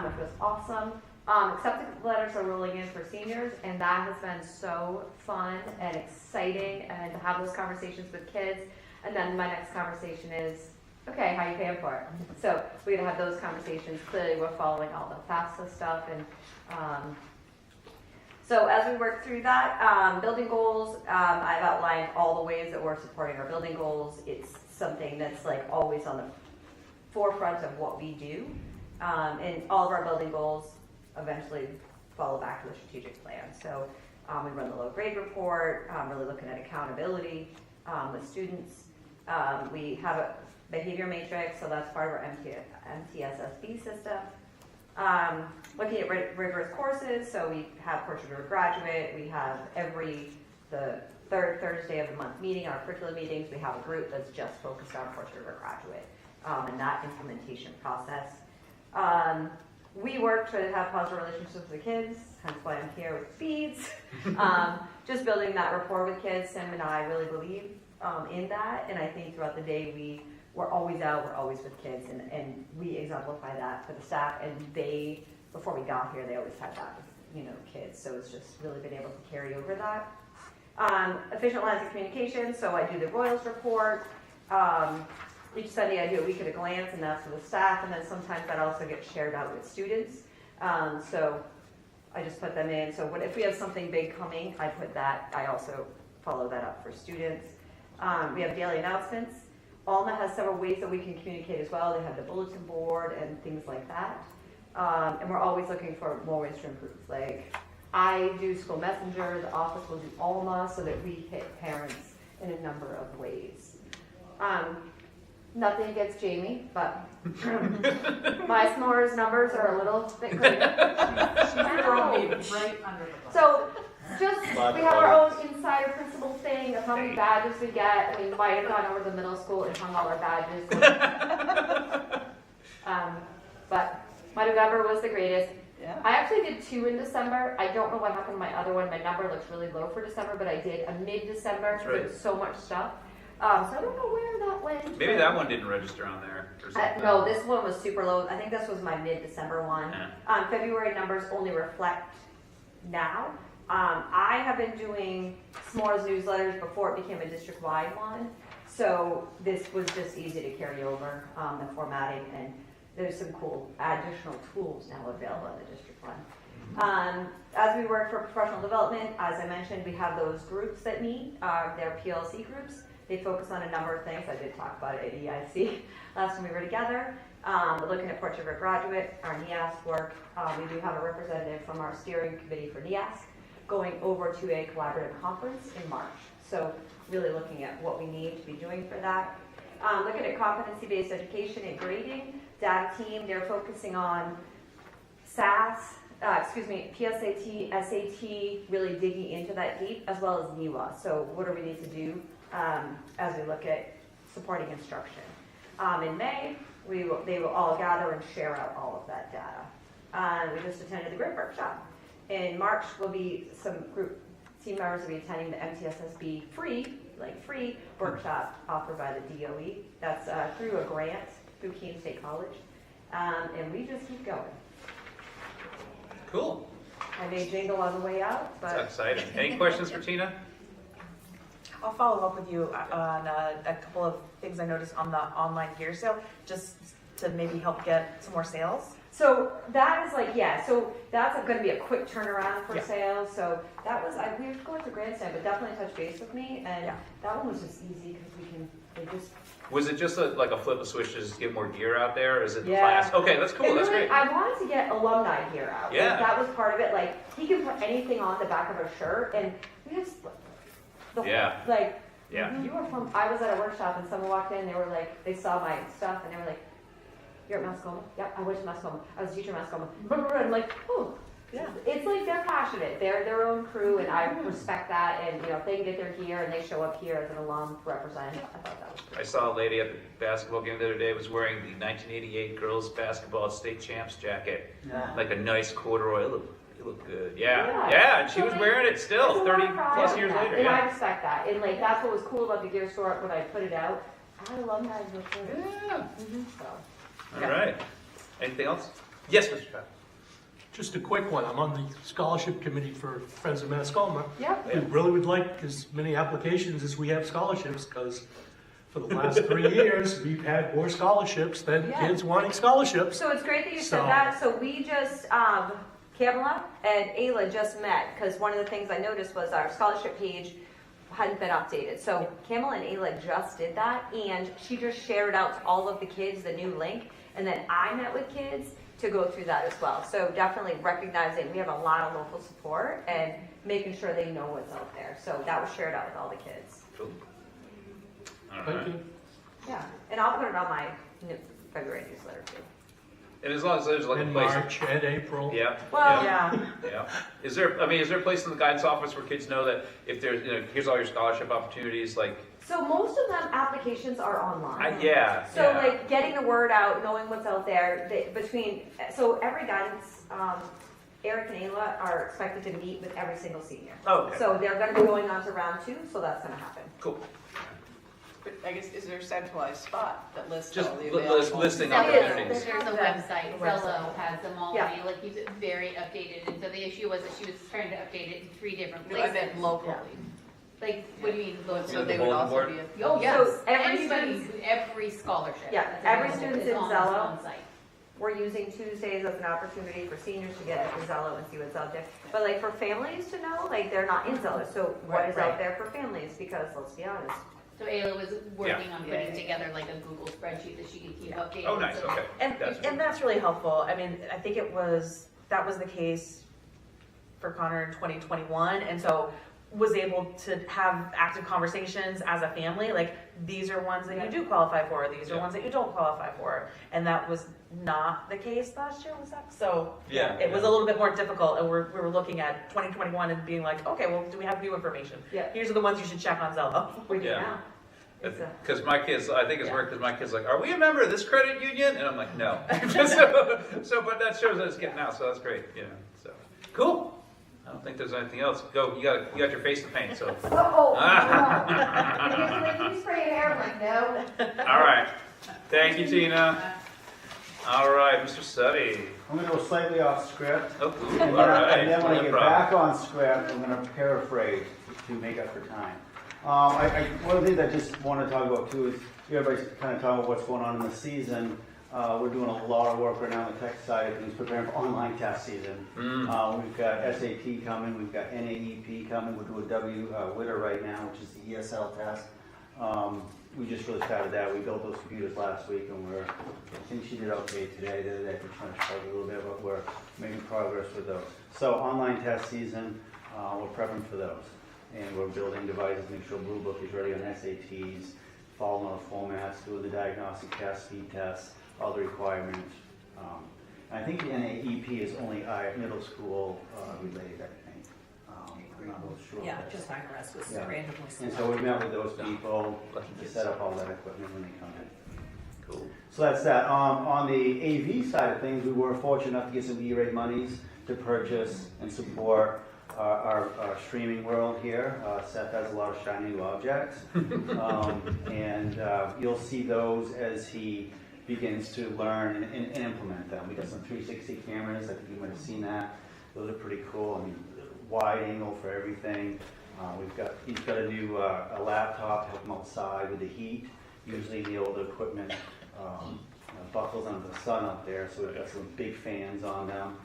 which was awesome. Acceptance letters are rolling in for seniors, and that has been so fun and exciting, and to have those conversations with kids. And then my next conversation is, okay, how you paying for it? So we're gonna have those conversations. Clearly, we're following all the FAFSA stuff, and so as we work through that, building goals, I've outlined all the ways that we're supporting our building goals. It's something that's like always on the forefront of what we do, and all of our building goals eventually follow back to the strategic plan. So we run the low grade report, really looking at accountability with students. We have a behavior matrix, so that's part of our MTSSB system. Looking at rigorous courses, so we have Portrait of a Graduate. We have the third Thursday of the month meeting, our curriculum meetings, we have a group that's just focused on Portrait of a Graduate and that implementation process. We work to have positive relationships with the kids, hence why I'm here with speeds. Just building that rapport with kids. Sam and I really believe in that, and I think throughout the day we're always out, we're always with kids, and we exemplify that for the staff, and before we got here, they always had that kids. So it's just really been able to carry over that. Efficient lines of communication. So I do the Royals report. Each Sunday I do a week at a glance, and that's for the staff. And then sometimes that also gets shared out with students. So I just put them in. So if we have something big coming, I put that. I also follow that up for students. We have daily announcements. Alma has several ways that we can communicate as well. They have the bulletin board and things like that. And we're always looking for more ways to improve. Like I do school messenger, the office will do Alma so that we hit parents in a number of ways. Nothing against Jamie, but my s'mores numbers are a little bit greater. She's throwing me right under the bus. So just, we have our own insider principal thing of how many badges we get. We might have gone over to the middle school and hung all our badges. But my November was the greatest. Yeah. I actually did 2 in December. I don't know what happened to my other one. My number looks really low for December, but I did a mid-December. That's right. With so much stuff. So I don't know where that went. Maybe that one didn't register on there or something. No, this one was super low. I think this was my mid-December one. Yeah. February numbers only reflect now. I have been doing s'mores newsletters before it became a district-wide one. So this was just easy to carry over, the formatting, and there's some cool additional tools now available in the district one. As we work for professional development, as I mentioned, we have those groups that meet. They're PLC groups. They focus on a number of things. I did talk about it at EIC last time we were together. We're looking at Portrait of a Graduate, our NEASC work. We do have a representative from our steering committee for NEASC going over to a collaborative conference in March. So really looking at what we need to be doing for that. Looking at competency-based education and grading. Data team, they're focusing on PSAT, SAT, really digging into that deep, as well as NEWA. So what do we need to do as we look at supporting instruction? In May, they will all gather and share out all of that data. We just attended the group workshop. In March, will be some group team members will be attending the MTSSB free workshop offered by the DOE. That's through a grant through Keene State College. And we just keep going. Cool. I may jingle on the way out, but That's exciting. Any questions for Tina? I'll follow up with you on a couple of things I noticed on the online gear sale, just to maybe help get some more sales. so that is so that's going to be a quick turnaround for Yeah. sales. So that was, we were going to Grandstand, but definitely touch base with me. And Yeah. that one was just easy because they just. Was it just like a flip of switch to just get more gear out there? Or is it the Yeah. class? Okay, that's cool. It That's really- great. I wanted to get alumni gear out. Yeah. Like, that was part of it. Like, he can put anything on the back of a shirt, and we just, the whole, Yeah. like, Yeah. you were from, I was at a workshop, and someone walked in, they were like, they saw my stuff, and they were like, you're at Mascoma? Yep, I went to Mascoma. I was a teacher at Mascoma. I'm like, oh. Yeah. It's like they're passionate. They're their own crew, and I respect that. And, if they can get their gear and they show up here as an alum to represent, I thought that was I saw a lady at the basketball game the other day was wearing the 1988 girls basketball state champs jacket, like a nice corduroy. It looked good. Yeah, Yeah. and she So was they- wearing it still, There's a 30 lot of pride plus in years that, later. and I Yeah. respect that. And that's what was cool about the gear store when I put it out. I love that gear too. Yeah. So. All right. Anything else? Yes, Mr. Pat. Just a quick one. I'm on the scholarship committee for Friends of Mascoma. Yep. We really would like as many applications as we have scholarships, because for the last 3 years, we've had more scholarships than Yeah. kids wanting scholarships. So it's great that you said So- that. So we just, Kamala and Ayla just met, because one of the things I noticed was our scholarship page hadn't been updated. So Kamala and Ayla just did that, and she just shared out to all of the kids the new link, and then I met with kids to go through that as well. So definitely recognizing we have a lot of local support and making sure they know what's out there. So that was shared out with all the kids. Cool. All Thank right. you. Yeah, and I'll put it on my February newsletter too. And as long as there's like a In place. March and April. Yeah. Well, yeah. Yeah. Yeah. Is there a place in the guidance office where kids know that if there's, here's all your scholarship opportunities, like, So most of them applications are online. yeah. So yeah. like getting the word out, knowing what's out there, so every guidance, Eric and Ayla are expected to meet with every single senior. Oh, okay. So they're gonna be going on to round 2, so that's gonna happen. Cool. But I guess, is there a centralized spot that lists Just all the available? listing Zello, opportunities. there's a website, The website. Zello has them Yeah. already, like, he's very updated, and so the issue was that she was trying to update it in 3 different No, I places. meant locally. Like, what do you mean, local? So the they would bulletin also board? be. Oh, yes, So every anybody, every scholarship. Yeah, that's every available student's is in on Zello. one site. We're using Tuesdays as an opportunity for seniors to get into Zello and see what's out there. But like for families to know, like they're not in Zello, so what is Right. out there for families? Because let's be honest, So Ayla was working on Yeah. putting together like a Google spreadsheet that she could keep updating. Oh, nice, so- okay. And that's really helpful. I mean, I think that was the case for Connor in 2021, and so was able to have active conversations as a family, like, these are ones that you do qualify for, these are Yeah. ones that you don't qualify for, and that was not the case last year, was that? So, Yeah. it was a little bit more difficult, and we were looking at 2021 and being like, okay, well, do we have new information? Yeah. Here's are the ones you should check on Zello. we do Yeah. now. It's a- Because my kids, I think it's weird because my kids like, are we a member of this credit union? And I'm like, no. But that shows that it's getting out, so that's great. Yeah. So cool. I don't think there's anything else. Go. You got your face to paint. So. Oh, no. You spray your hair, I'm like, no. All right. Thank you, Tina. All right, Mr. Suddy. I'm going to go slightly off script. Oh, ooh, And all then, right. and then when I No get problem. back on script, I'm going to paraphrase to make up for time. One of the things I just want to talk about too is everybody's kind of talking about what's going on in the season. We're doing a lot of work right now on the tech side of things, preparing for online test season. We've got SAT coming, we've got NAEP coming, we're doing WITR right now, which is the ESL test. We just really started that. We built those computers last week, and I think she did okay today. The other day, we're trying to struggle a little bit, but we're making progress with those. So online test season, we're prepping for those. And we're building devices, make sure Blue Book is ready on SATs, following our formats, doing the diagnostic tests, speed tests, all the requirements. I think the NAEP is only middle school related, I think. I'm not real sure. Yeah, just IRS was Yeah. randomly And selected. so we met with those people to set up all that equipment when they come in. Cool. So that's that. On the AV side of things, we were fortunate enough to get some E-rate monies to purchase and support our streaming world here. Seth has a lot of shiny new objects. And you'll see those as he begins to learn and implement them. We got some 360 cameras. I think you might have seen that. Those are pretty cool. I mean, wide angle for everything. He's got a new a laptop to help him outside with the heat. Usually the older equipment buckles under the sun up there, so we've got some big fans on them.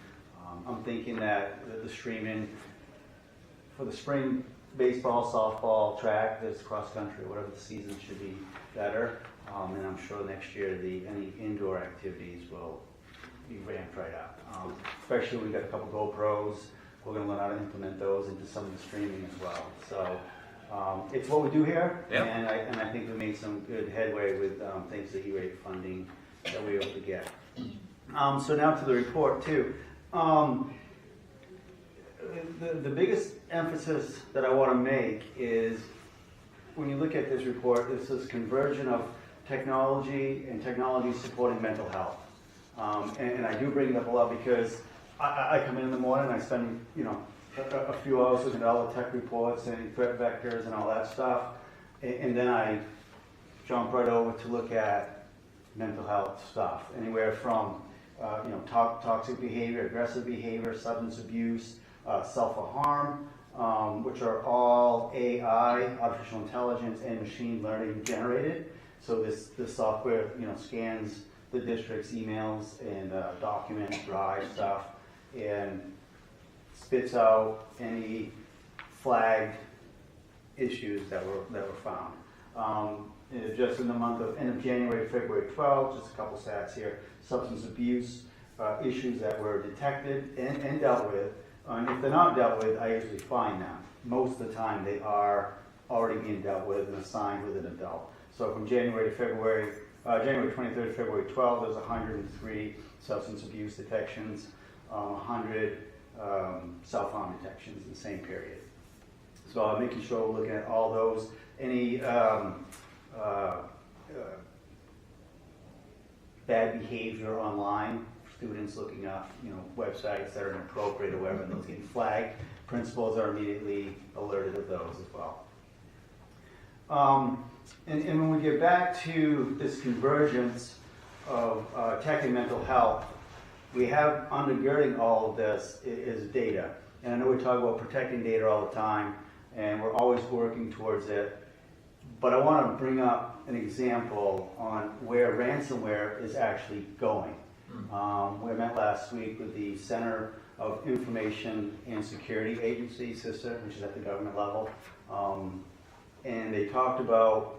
I'm thinking that the streaming for the spring baseball, softball, track, this cross country, whatever the season should be better. And I'm sure next year any indoor activities will be ramped right up. Especially we've got a couple GoPros. We're going to learn how to implement those into some of the streaming as well. So it's what we do here, Yep. and I think we made some good headway with things that E-rate funding that we were able to get. So now to the report too. The biggest emphasis that I want to make is when you look at this report, it's this conversion of technology and technology supporting mental health. And I do bring it up a lot because I come in the morning and I spend, a few hours looking at all the tech reports and threat vectors and all that stuff. And then I jump right over to look at mental health stuff. Anywhere from, toxic behavior, aggressive behavior, substance abuse, self-harm, which are all AI, artificial intelligence, and machine learning generated. So this software, scans the district's emails and documents, drive stuff, and spits out any flagged issues that were found. Just in the end of January, February 12th, just a couple stats here, substance abuse issues that were detected and dealt with. And if they're not dealt with, I usually find them. Most of the time, they are already being dealt with and assigned with an adult. So from January 23rd to February 12th, there's 103 substance abuse detections, 100 self-harm detections in the same period. So I'm making sure we're looking at all those. Any bad behavior online, students looking up, websites that are inappropriate or whatever, and those getting flagged. Principals are immediately alerted of those as well. And when we get back to this convergence of tech and mental health, we have undergirding all of this is data. And I know we talk about protecting data all the time, and we're always working towards it. But I want to bring up an example on where ransomware is actually going. We met last week with the Center of Information and Security Agency, CISA, which is at the government level. And they talked about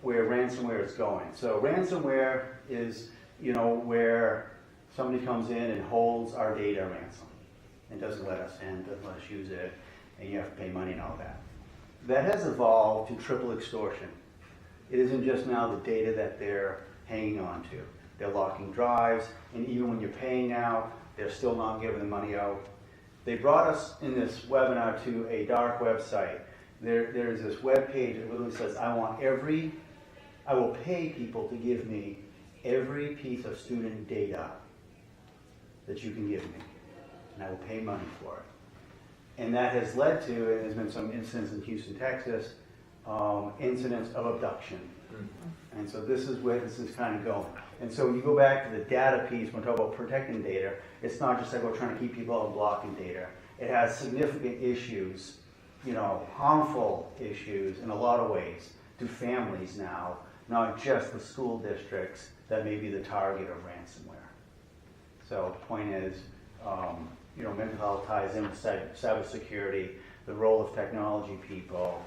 where ransomware is going. So ransomware is, where somebody comes in and holds our data ransom and doesn't let us in, doesn't let us use it, and you have to pay money and all that. That has evolved to triple extortion. It isn't just now the data that they're hanging on to. They're locking drives, and even when you're paying out, they're still not giving the money out. They brought us in this webinar to a dark website. There's this web page that literally says, I will pay people to give me every piece of student data that you can give me, and I will pay money for it. And that has led to, and there's been some incidents in Houston, Texas, incidents of abduction. And so this is where this is kind of going. And so when you go back to the data piece, when we talk about protecting data, it's not just about trying to keep people out and blocking data. It has significant issues, harmful issues in a lot of ways to families now, not just the school districts that may be the target of ransomware. So the point is, mental health ties in with cybersecurity, the role of technology people,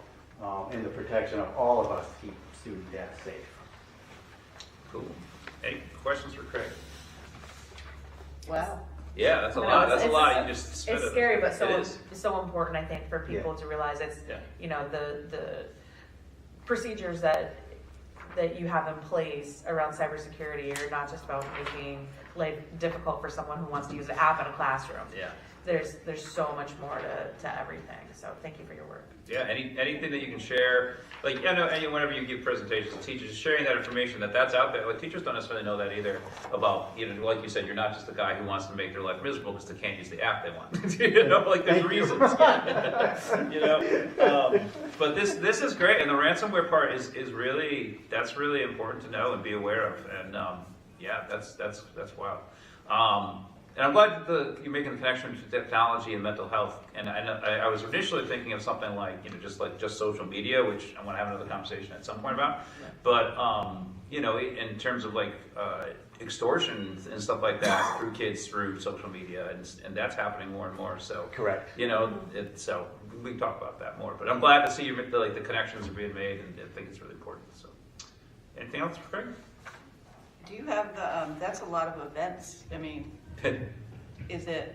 and the protection of all of us to keep student data safe. Cool. Any questions for Craig? Wow. Yeah, that's a I know, lot. That's a it's- lot. You just spit It's it. scary, but It is. so important, I think, for people to realize it's, the procedures that you have in place around cybersecurity are not just about making life difficult for someone who wants to use an app in a classroom. Yeah. There's so much more to everything. So thank you for your work. Yeah, anything that you can share, whenever you give presentations to teachers, sharing that information that's out there. Like, teachers don't necessarily know that either about, like you said, you're not just the guy who wants to make their life miserable because they can't use the app they want. There's reasons. But this is great, and the ransomware part is really, that's really important to know and be aware of. And that's wild. And I'm glad that you're making the connection to technology and mental health. And I was initially thinking of something like, just social media, which I want to have another conversation at some point about. But, in terms of extortion and stuff like that through kids through social media, and that's happening more and more. So correct. So we can talk about that more. But I'm glad to see the connections are being made, and I think it's really important. So, anything else, Craig? Do you have the, that's a lot of events. I mean, is it,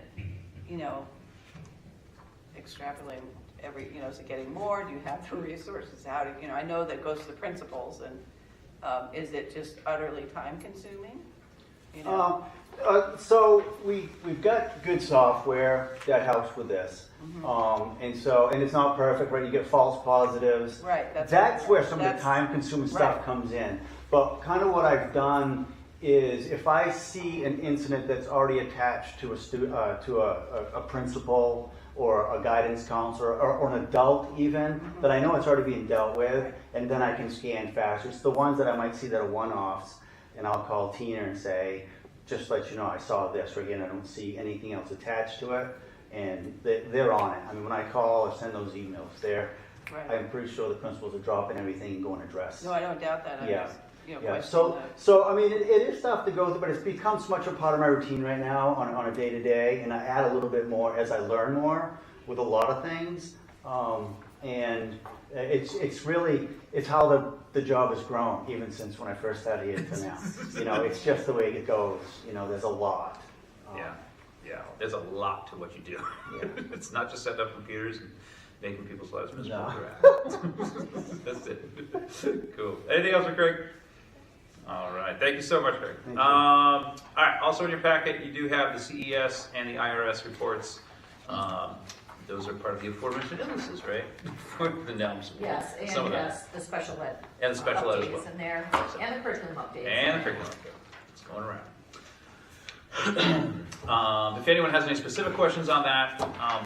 extrapolating is it getting more? Do you have the resources? How do, I know that goes to the principals, and is it just utterly time consuming? So we've got good software that helps with this. And it's not perfect, right? You get false positives. Right. That's where some of the time-consuming stuff comes in. But kind of what I've done is, if I see an incident that's already attached to a principal or a guidance counselor or an adult even, that I know it's already being dealt with, and then I can scan faster. It's the ones that I might see that are one-offs, and I'll call Tina and say, just let you know I saw this, or again, I don't see anything else attached to it, and they're on it. I mean, when I call or send those emails, I'm pretty sure the principals are dropping everything and going to address. No, I don't doubt that. So I mean, it is stuff to go through, but it's become so much a part of my routine right now on a day-to-day, and I add a little bit more as I learn more with a lot of things. And it's how the job has grown, even since when I first started here to now. It's just the way it goes. There's a lot. Yeah, there's a lot to what you do. It's not just setting up computers and making people's lives miserable. No. That's it. Cool. Anything else for Craig? All right. Thank you so much, Craig. All right. Also in your packet, you do have the CES and the IRS reports. Those are part of the aforementioned illnesses, right? The NELMs. Yes, and Some of yes, the special ed. And the special ed as well. Updates in there, and the curriculum updates. And the curriculum update. It's going around. If anyone has any specific questions on that,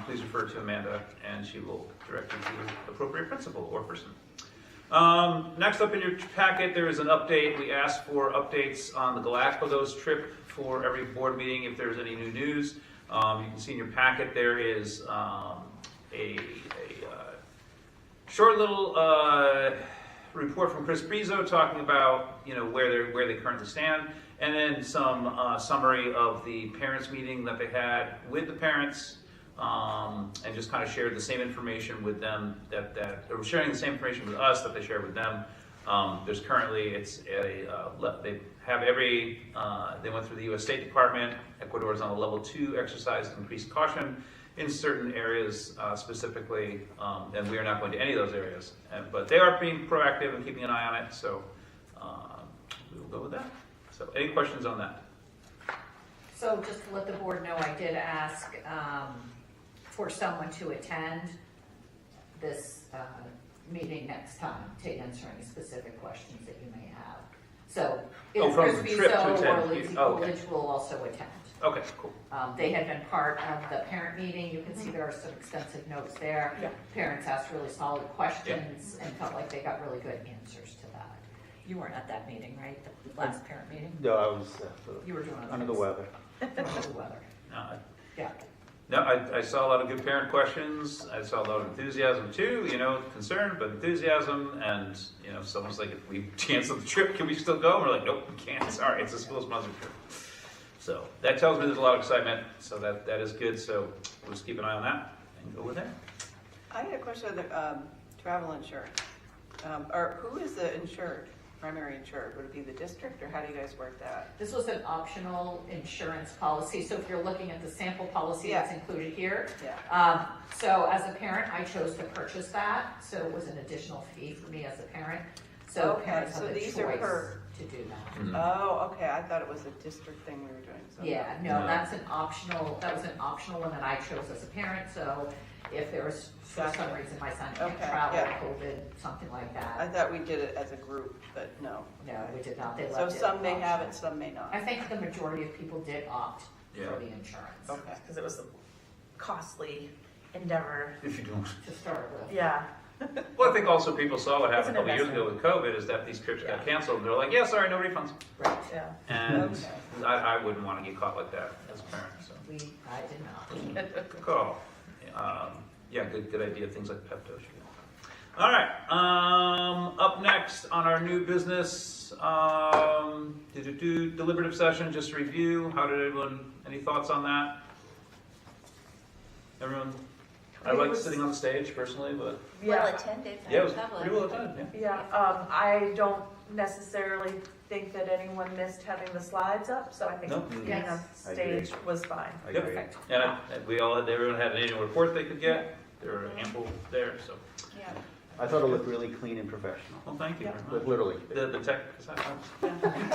please refer to Amanda, and she will direct you to the appropriate principal or person. Next up in your packet, there is an update. We asked for updates on the Galapagos trip for every board meeting if there's any new news. You can see in your packet there is a short little report from Chris Brizo talking about where they currently stand, and then some summary of the parents meeting that they had with the parents. And just kind of shared the same information with them or sharing the same information with us that they shared with them. There's currently, they went through the U.S. State Department. Ecuador is on a level 2 exercise increased caution in certain areas specifically, and we are not going to any of those areas. But they are being proactive and keeping an eye on it, so we will go with that. So any questions on that? So just to let the board know, I did ask for someone to attend this meeting next time to answer any specific questions that you may have. So it's from Chris the trip to Biso or attend. Lindsay Oh, okay. Coolidge will also attend. Okay, cool. They had been part of the parent meeting. You can see there are some extensive notes there. Yeah. Parents asked really solid questions and felt like they got really good answers to that. You weren't at that meeting, right? The last parent meeting? No, I was You were doing other under the things. weather. Under the weather. Yeah. No, I saw a lot of good parent questions. I saw a lot of enthusiasm too, concern, but enthusiasm. And, someone's like, if we cancel the trip, can we still go? And we're like, nope, we can't. Sorry, it's a school-sponsored trip. So that tells me there's a lot of excitement. So that is good. So we'll just keep an eye on that and go with that. I had a question on the travel insurance. Or who is the insured, primary insured? Would it be the district, or how do you guys work that? This was an optional insurance policy, so if you're looking at the sample policy that's included here. Yeah. So as a parent, I chose to purchase that, so it was an additional fee for me as a parent. So Okay, parents so have the choice these are per- to do that. Mhm. Oh, okay, I thought it was a district thing we were doing. So. Yeah, no, that was an optional one that I chose as a parent, so if there was, for some reason, my son can't Okay, travel, yeah. COVID, something like I that. thought we did it as a group, but no. No, we did not, they So left it some may have optional. it, some may not. I think the majority of people did opt Yeah. for the insurance Okay. Because it was a costly endeavor. If you don't. to start with. Yeah. Well, I think also people saw what happened a It's an couple years ago with COVID is that these trips got canceled. They're like, yeah, sorry, no refunds. Right. Yeah. And Okay. I wouldn't want to get caught like that as a parent. So I did not. good call. Yeah, good idea. Things like Pepto. All right. Up next on our new business, deliberative session. Just review. How did everyone? Any thoughts on that? Everyone. I like sitting on the stage personally, but Well attended by yeah, it the was public. pretty well attended. Yeah. Yeah, I don't necessarily think that anyone missed having the slides up, so I think Nope. being Yes. on I agree. stage was fine. I Yep. agree. And everyone had an annual report they could get. There were ample there. So, Yeah. I thought it looked really clean and professional. well, thank you Yeah. very much. Literally. The tech.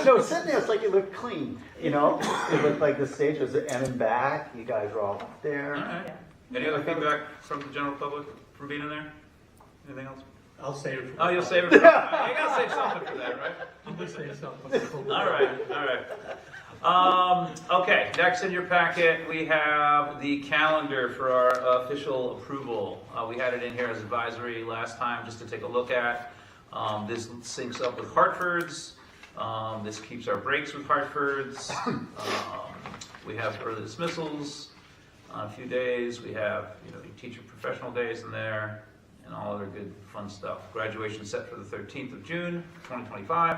No, sitting there, it's like it looked clean, It looked like the stage was the end and back. You guys were all up All there. right. Yeah. Any other feedback from the general public from being in there? Anything else? I'll save it. Oh, you'll save it. For, you gotta save something for that, right? I'm gonna say something. All right. Okay. Next in your packet, we have the calendar for our official approval. We had it in here as advisory last time, just to take a look at. This syncs up with Hartford's. This keeps our breaks with Hartford's. We have early dismissals on a few days. We have, your teacher professional days in there, and all other good fun stuff. Graduation set for the 13th of June, 2025,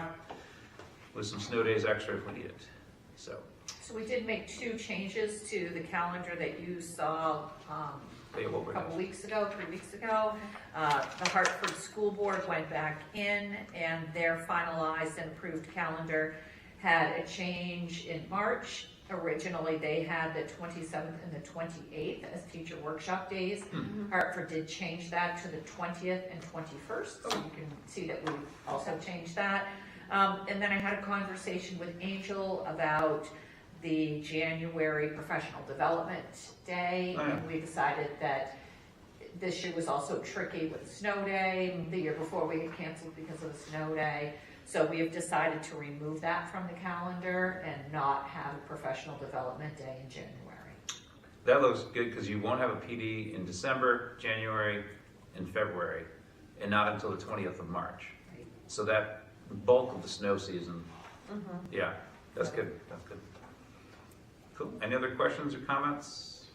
with some snow days extra if we need it. So we did make 2 changes to the calendar that you saw they will a couple weeks ago, 3 weeks ago. The Hartford School Board went back in, and their finalized and approved calendar had a change in March. Originally, they had the 27th and the 28th as teacher workshop days. Hartford did change that to the 20th and 21st, so you can see that we also changed that. And then I had a conversation with Angel about the January Professional Development Day, Oh, yeah. and we decided that this year was also tricky with the snow day. The year before we had canceled because of the snow day. So we have decided to remove that from the calendar and not have a Professional Development Day in January. that looks good because you won't have a PD in December, January, and February. and not until the 20th of March. So that bulk of the snow season, yeah, that's good, that's good. Cool, any other questions or comments?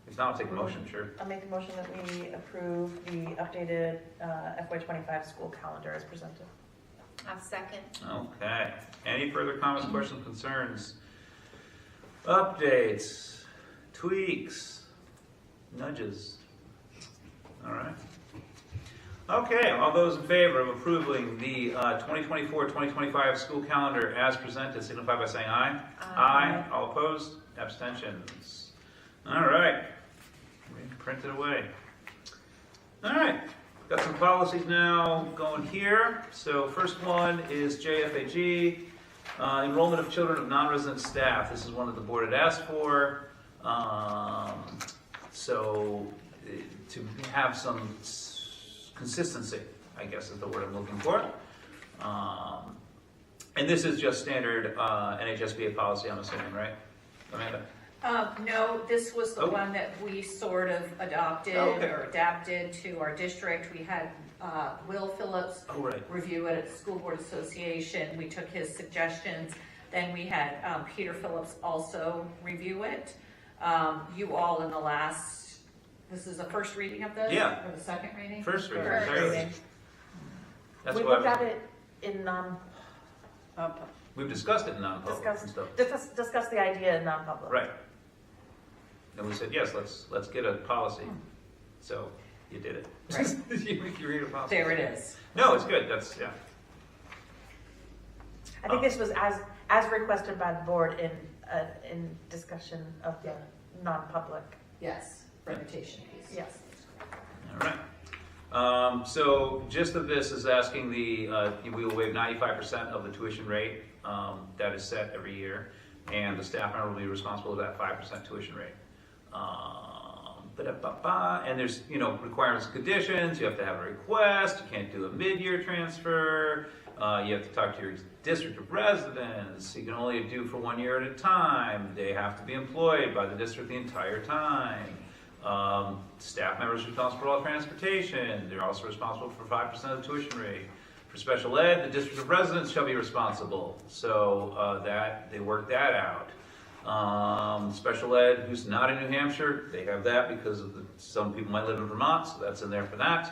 If not, I'll take a motion, sure. I'll make a motion that we approve the updated FY25 school calendar as presented. I'll second. Okay, any further comments, questions, concerns? Updates, tweaks, nudges. All right. Okay, all those in favor of approving the 2024-2025 school calendar as presented, signify by saying aye. Aye. All opposed? Abstentions. All right. Print it away. All right. Got some policies now going here. So first one is JFAG, enrollment of children of non-resident staff. This is one that the board had asked for. So to have some consistency, I guess is the word I'm looking for. And this is just standard NHSBA policy, I'm assuming, right, Amanda? No, this was the one that we sort of adopted or adapted to our district. We had Will Phillips review it at the School Board Association. We took his suggestions. Then we had Peter Phillips also review it. You all in the last, this is the first reading of this? Yeah. Or the second reading? First reading. First reading. That's We why looked at it in we've discussed it in non-public and stuff. discuss the idea in non-public. Right. And we said, yes, let's get a policy. So you did it. Right. you read a policy. There it is. No, it's good. That's, yeah. I think this was as requested by the board in discussion of the non-public. Yes, reputation piece. Yes. All right. So gist of this is asking we will waive 95% of the tuition rate that is set every year, and the staff member will be responsible for that 5% tuition rate. And there's, requirements and conditions. You have to have a request. You can't do a mid-year transfer. You have to talk to your district of residence. You can only do for 1 year at a time. They have to be employed by the district the entire time. Staff members are responsible for all transportation. They're also responsible for 5% of the tuition rate. For special ed, the district of residence shall be responsible. So that they work that out. Special ed, who's not in New Hampshire, they have that because of some people might live in Vermont, so that's in there for that.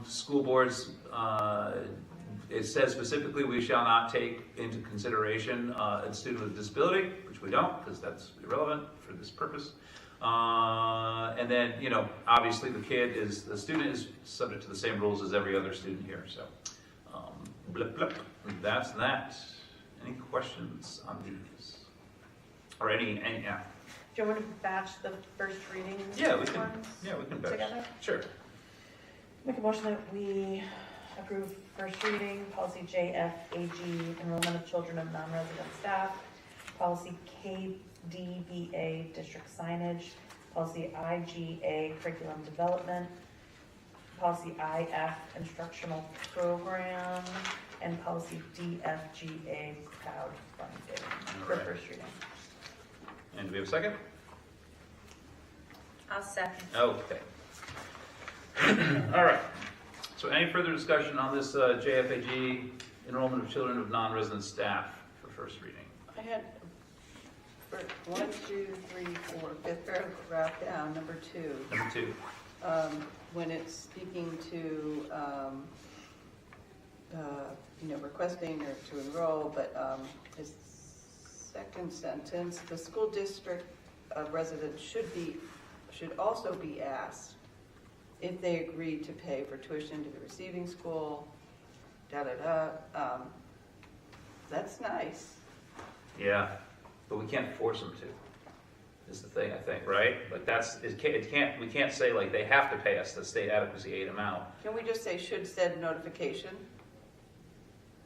School boards, it says specifically we shall not take into consideration a student with a disability, which we don't because that's irrelevant for this purpose. And then, obviously the student is subject to the same rules as every other student here. So, blip, blip, that's that. Any questions on these? Or any, yeah. Do you want to batch the first readings? Yeah, we can. ones Yeah, we can batch. together? Sure. Make a motion that we approve first reading, policy JFAG, enrollment of children of non-resident staff, policy KDBA, district signage, policy IGA, curriculum development, policy IF, instructional program, and policy DFGA, crowdfunding for Alright. first reading. And do we have a second? I'll second. Okay. All right. So any further discussion on this JFAG, enrollment of children of non-resident staff for first reading? I had, for 1, 2, 3, 4, fifth paragraph down, number 2. Number 2. When it's speaking to, requesting or to enroll, but it's second sentence, the school district residents should also be asked if they agree to pay for tuition to the receiving school, that's nice. Yeah, but we can't force them to. Is the thing, I think, right? Like we can't say like they have to pay us the state adequacy aid amount. Can we just say should said notification?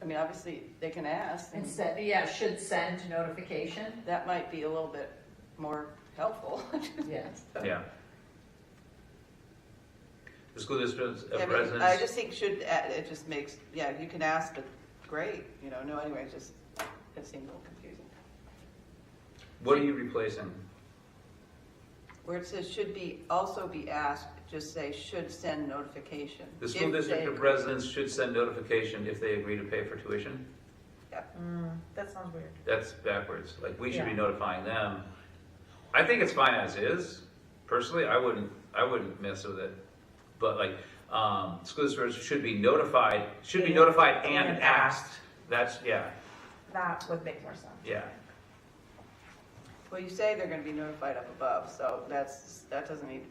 I mean, obviously, they can ask. and Instead, should send notification. That might be a little bit more helpful. Yes. Yeah. The school district of I mean, residents. I just think should, it just makes, you can ask, but great, no, anyway, it seemed a little confusing. What are you replacing? Where it says should be, also be asked, just say should send notification. The school If they district of agree. residents should send notification if they agree to pay for tuition. That sounds weird. That's backwards. Like, we should be Yeah. notifying them. I think it's fine as is. Personally, I wouldn't mess with it. But like, school districts should be notified and asked. That's, yeah, That would make more sense. yeah. Well, you say they're gonna be notified up above, so that doesn't need,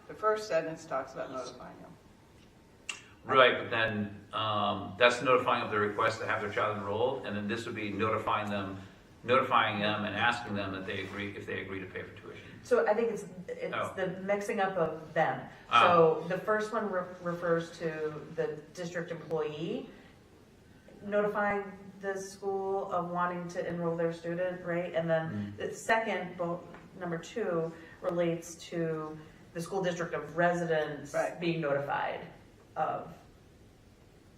the first sentence talks about notifying them. Right, but then, that's notifying of the request to have their child enrolled, and then this would be notifying them and asking them that they agree, if they agree to pay for tuition. So I think it's Oh. the mixing up of them. Oh. So the first one refers to the district employee notifying the school of wanting to enroll their student, right? And then the second, number 2, relates to the school district of residents Right. being notified of.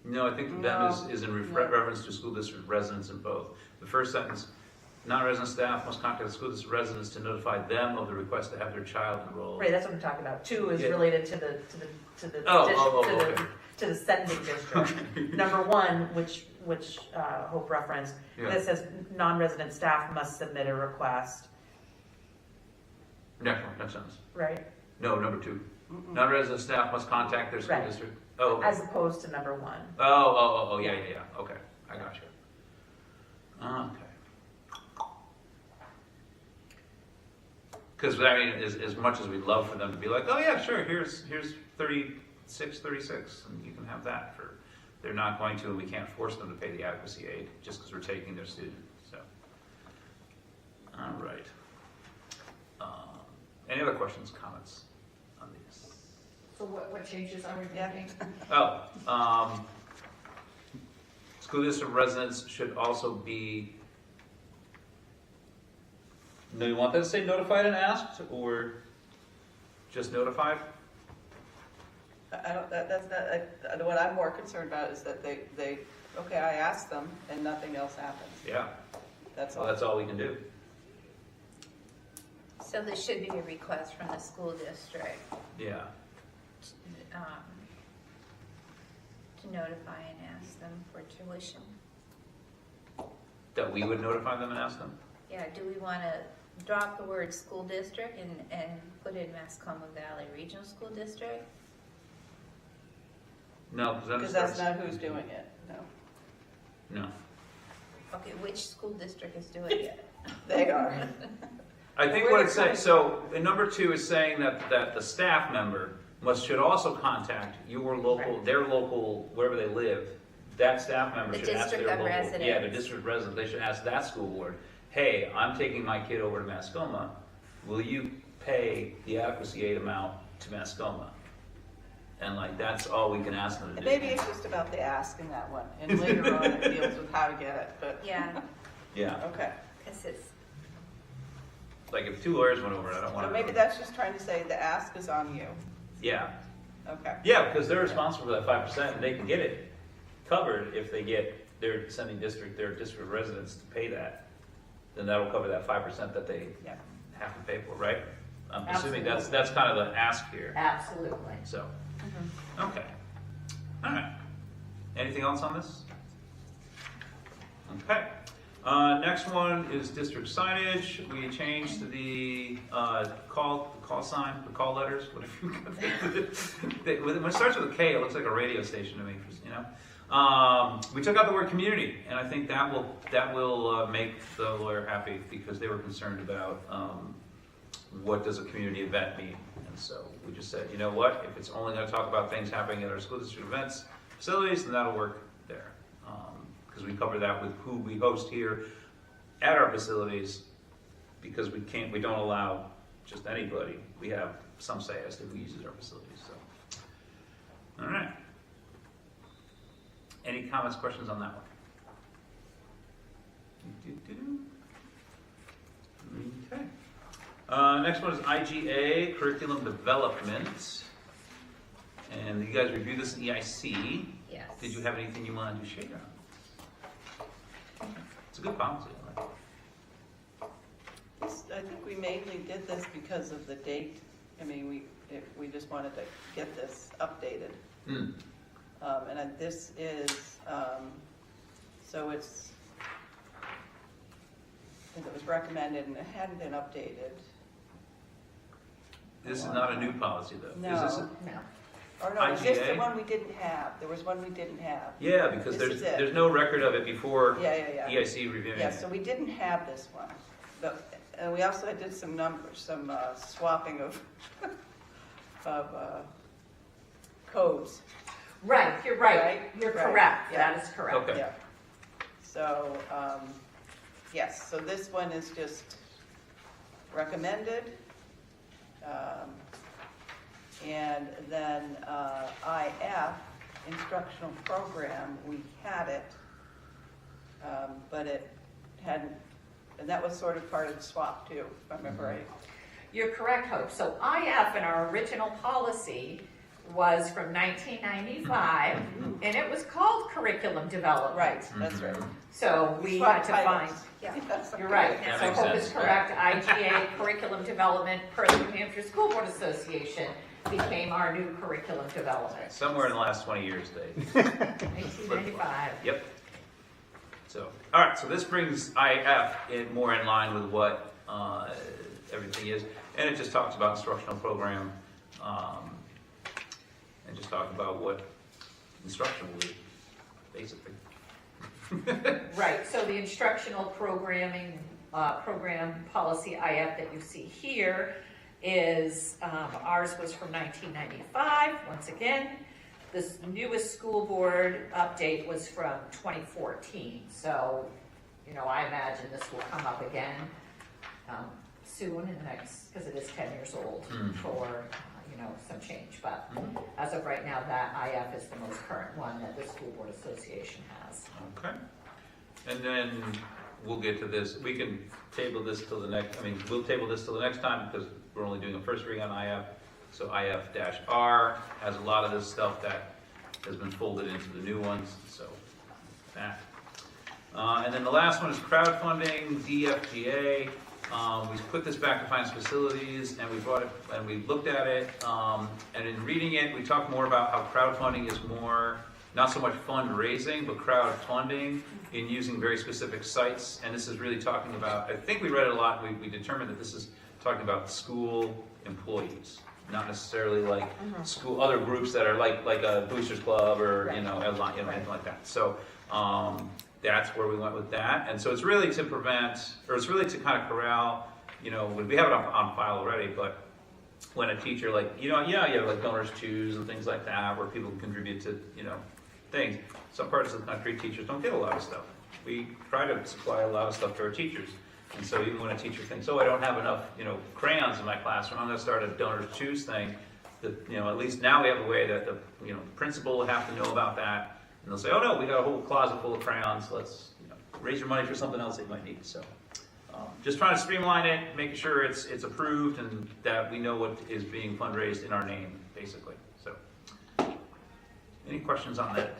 No, I think them is in reference to school district residents in both. The first sentence, non-resident staff must contact the school district residents to notify them of the request to have their child enrolled. Right, that's what I'm talking about. 2 is Yeah. related to the Okay. to the sending district. Number 1, which Hope referenced, Yeah. that says non-resident staff must submit a request, Next one, next sentence. right? No, number 2. Non-resident staff must contact their school Right. district. Oh, okay. As opposed to number 1. Yeah. Okay, I got you. Okay. Because I mean, as much as we'd love for them to be like, oh yeah, sure, here's 36, and you can have that for. They're not going to, and we can't force them to pay the adequacy aid just because we're taking their student. So, all right. Any other questions, comments on these? So what changes are we Yeah. making? School district residents should also be. No, you want that to say notified and asked, or just notified? I don't, that's not, what I'm more concerned about is that they, okay, I asked them and nothing else happens. Yeah. That's Well, all. that's all we can do. So there should be a request from the school district Yeah. to notify and ask them for tuition. That we would notify them and ask them? Yeah, do we want to drop the word school district and put in Mascoma Valley Regional School District? No, Because that's not who's doing it, no. No. Okay, which school district is doing it? They are. I think what it's saying, so in number 2 is saying that the staff member should also contact your local, their local, wherever they live. That staff member The should ask their district of local. residence. Yeah, the district resident, they should ask that school board, hey, I'm taking my kid over to Mascoma. Will you pay the adequacy aid amount to Mascoma? And like, that's all we can ask them to And do. maybe it's just about the ask in that one, and later on it deals with how to get it, but, Yeah, Yeah, okay. because it's, like if 2 lawyers went over it, I don't want So to. maybe that's just trying to say the ask is on you. Yeah, Okay. yeah, because they're responsible for that 5%, and they can get it covered if they get their district residents to pay that. Then that'll cover that 5% that they Yeah. have to pay for, right? I'm assuming Absolutely. that's kind of the ask here, Absolutely. so. Okay, all right. Anything else on this? Okay. Next one is district signage. We changed the call sign, the call letters, whatever you when it starts with a K, it looks like a radio station to me, you know? We took out the word community, and I think that will make the lawyer happy, because they were concerned about what does a community event mean. And so we just said, you know what, if it's only going to talk about things happening at our school district events facilities, then that'll work there. Because we cover that with who we host here at our facilities, because we don't allow just anybody. We have some say as to who uses our facilities. So, all right. Any comments, questions on that one? Okay. Next one is IGA, curriculum development. And you guys reviewed this in EIC. yes. Did you have anything you wanted to share on? It's a good policy. I like it. I think we mainly did this because of the date I mean, we just wanted to get this updated. Hmm. And then this is, so it's, I think it was recommended and it hadn't been updated. This is not a new policy, though. No. Is this No. Or no, it's just the IGA? one we didn't have. There was one we didn't have. Yeah, because This is it. there's no record of it before Yeah. EIC reviewing Yeah, it. so we didn't have this one. But, and we also did some numbers, some swapping of, of codes. Right, you're right, Right, you're right, correct, yeah. that is correct. Okay. Yeah. So, yes, so this one is just recommended. And then IF, instructional program, we had it, but it hadn't, and that was sort of part of the swap too, if I remember right. You're correct, Hope. So IF in our original policy was from 1995, and it was called curriculum development. Right, that's right. So we Swapped had to find, titles. yeah, you're right. That So makes Hope sense. is correct. IGA, curriculum development, per the New Hampshire School Board Association, became our new curriculum development. Somewhere in the last 20 years, Dave. 1995. Yep. So, all right, so this brings IF in more in line with what everything is. And it just talks about instructional program, and just talk about what instruction will be, basically. Right, so the instructional programming, program policy IF that you see here is, ours was from 1995, once again. This newest school board update was from 2014. So, I imagine this will come up again soon in the next, because it is 10 years old for, some change. But as of right now, that IF is the most current one that the School Board Association has. Okay. And then we'll get to this. We can table this till the next, we'll table this till the next time because we're only doing a first reading on IF. So IF-R has a lot of this stuff that has been folded into the new ones, so that. And then the last one is crowdfunding, DFGA. We put this back to finance facilities and we brought it and we looked at it. And in reading it, we talked more about how crowdfunding is more, not so much fundraising, but crowdfunding in using very specific sites. And this is really talking about, I think we read it a lot, we determined that this is talking about school employees, not necessarily like school, other groups that are like a boosters club or, anything like that. So, that's where we went with that. And so it's really to prevent, or it's really to kind of corral, we have it on file already, but when a teacher you have like donors choose and things like that where people contribute to, things. Some parts of the country, teachers don't get a lot of stuff. We try to supply a lot of stuff to our teachers. And so even when a teacher thinks, I don't have enough, crayons in my classroom, I'm going to start a donors choose thing. At least now we have a way that the principal will have to know about that. And they'll say, oh no, we got a whole closet full of crayons. Let's raise your money for something else that you might need. So just trying to streamline it, making sure it's approved and that we know what is being fundraised in our name, basically. So any questions on that?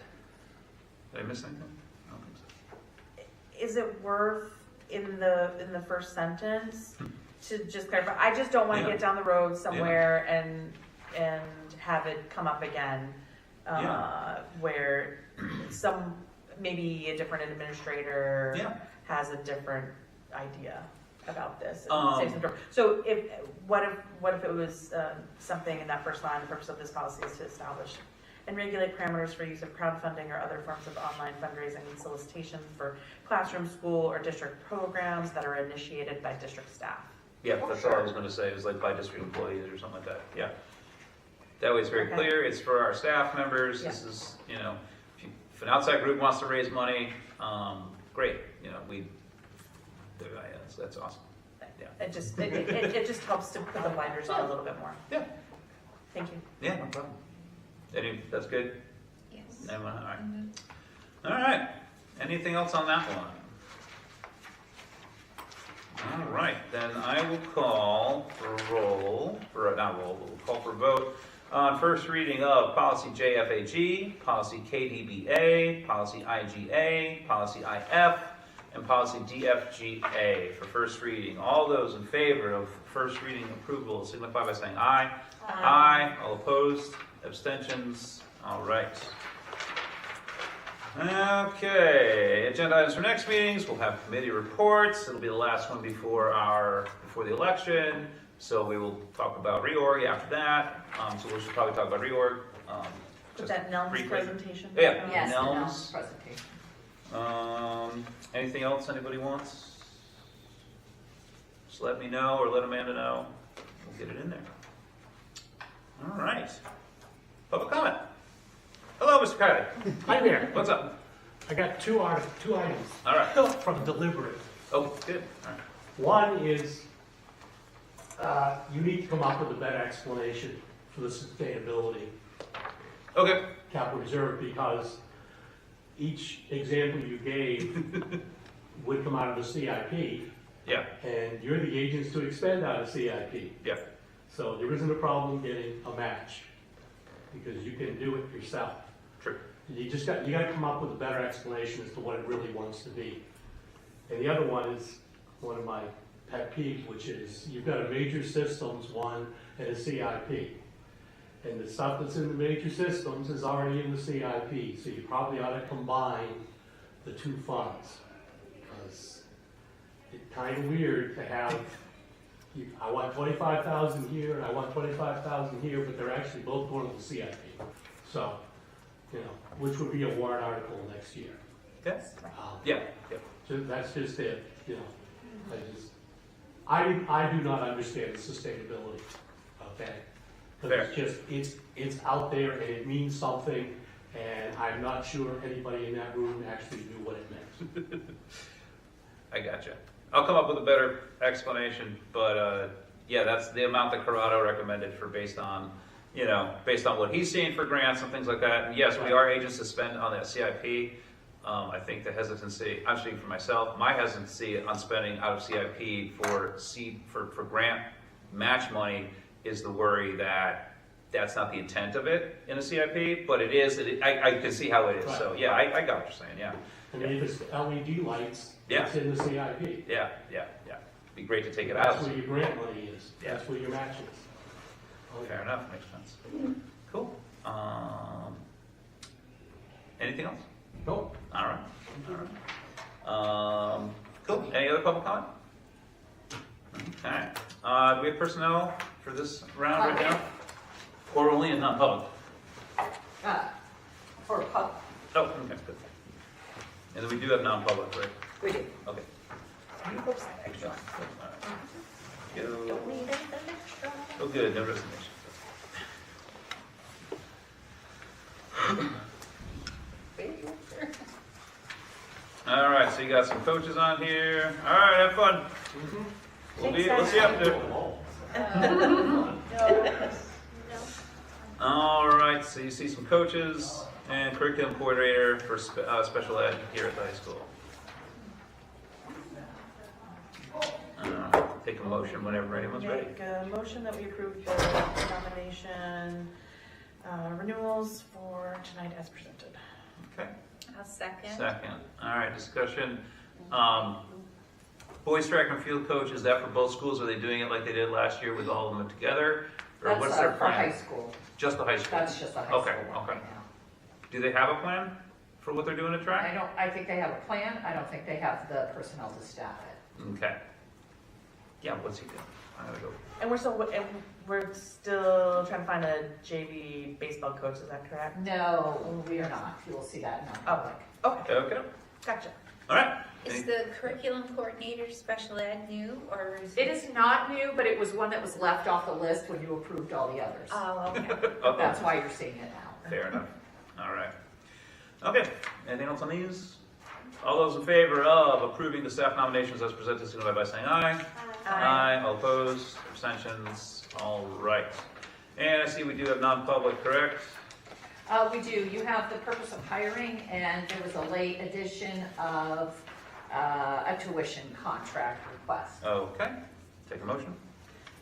Did I miss anything? I don't think so. Is it worth in the first sentence to just clarify? I just don't want to get down the road somewhere and have it come up again where maybe a different administrator has a different idea about this. So what if it was something in that first line, the purpose of this policy is to establish and regulate parameters for use of crowdfunding or other forms of online fundraising and solicitation for classroom, school, or district programs that are initiated by district staff. Yeah, that's all I was going to say. It was like by district employees or something like that. Yeah. That way it's very clear. It's for our staff members. This is, if an outside group wants to raise money, great. That's awesome. Yeah. It just helps to put the blinders on a little bit more. Yeah. Thank you. Yeah, no problem. That's good? Yes. All right. All right. Anything else on that one? All right, then I will call for we'll call for vote on first reading of policy JFAG, policy KDBA, policy IGA, policy IF, and policy DFGA for first reading. All those in favor of first reading approval signify by saying aye. Aye. All opposed? Abstentions? All right. Okay, agenda items for next meetings. We'll have committee reports. It'll be the last one before the election. So we will talk about reorg after that. So we should probably talk about reorg. Was that Nelm's briefly. presentation? Yeah. Yes, the Nelms. presentation. Anything else anybody wants? Just let me know or let Amanda know. We'll get it in there. All right. Public comment. Hello, Mr. Kylie. Hi there. What's up? I got two items All right. from Deliberative. Oh, good. All right. One is, you need to come up with a better explanation for the sustainability Okay. capital reserve, because each example you gave would come out of the CIP, Yeah. and you're the agents to expend out of CIP. Yeah. So there isn't a problem getting a match, because you can do it yourself. True. You got to come up with a better explanation as to what it really wants to be. And the other one is one of my pet peeves, which is you've got a major systems one and a CIP. And the stuff that's in the major systems is already in the CIP, so you probably ought to combine the two funds. Because it's kind of weird to have, I want 25,000 here and I want 25,000 here, but they're actually both going to the CIP. So, which would be a warrant article next year. Yes. Yeah. Yeah. So that's just it, I do not understand the sustainability of that. Because it's out there and it means something, and I'm not sure anybody in that room actually knew what it meant. I gotcha. I'll come up with a better explanation, but yeah, that's the amount that Corrado recommended for based on what he's seeing for grants and things like that. And yes, we are agents to spend on that CIP. I think the hesitancy, I'm speaking for myself, my hesitancy on spending out of CIP for grant match money is the worry that that's not the intent of it in a CIP, but it is. I can see how it is. Right. So yeah, I got what you're saying. Yeah. I mean, if it's LED lights, yeah, it's in the CIP. Yeah. Be great to take it That's out. That's where your grant money is. Yeah. That's where your match is. Fair enough. Makes sense. Cool. Anything else? Nope. All right. Cool. Any other public comment? Okay. Do we have personnel for this round right now? Or only in non-public? For public. Oh, okay, good. And then we do have non-public, right? We do. Okay. Extra. All right. Don't need anything extra. Oh, good. No resignation. All right, so you got some coaches on here. All right, have fun. Mm-hmm. We'll see you up there. All right, so you see some coaches and curriculum coordinator for special ed here at the high school. Take a motion whenever anyone's ready. Make a motion that we approve the nomination renewals for tonight as presented. Okay. I'll second. Second. All right, discussion. Boys track and field coach, is that for both schools? Are they doing it like they did last year with all of them together? Or That's what's their for plan? high school. Just the high school? That's just the high school. Okay, one okay. right now. Do they have a plan for what they're doing at track? I think they have a plan. I don't think they have the personnel to staff it. Okay. Yeah, what's he doing? I'm gonna go. And we're still trying to find a JV baseball coach, is that correct? No, we are not. You will see that in non-public. Okay, Okay. gotcha. All right. Is the curriculum coordinator special ed new, or is It is not new, but it was one that was left off the list when you approved all the others. Oh, okay. Okay. That's why you're seeing it now. Fair enough. All right. Okay. Anything else on these? All those in favor of approving the staff nominations as presented, signify by saying aye. Aye. All opposed? Abstentions? All right. And I see we do have non-public, correct? We do. You have the purpose of hiring, and there was a late addition of a tuition contract request. Okay. Take a motion.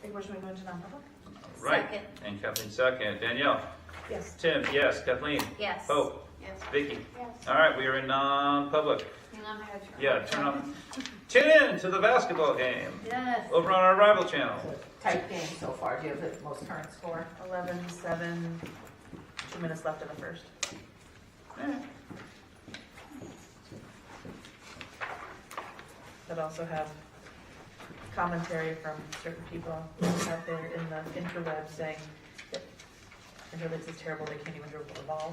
Make a motion we go into non-public? All right. Second. And Kathleen second. Danielle? Yes. Tim? Yes. Kathleen? Yes. Hope? Yes. Vicky? Yes. All right. We are in non-public. on her. Yeah, tune in to the basketball game Yes. over on our rival channel. Tight game so far. Do you have the most current score? 11-7, 2 minutes left in the first. But also have commentary from certain people out there in the interweb saying that Interleagues is terrible, they can't even dribble the ball,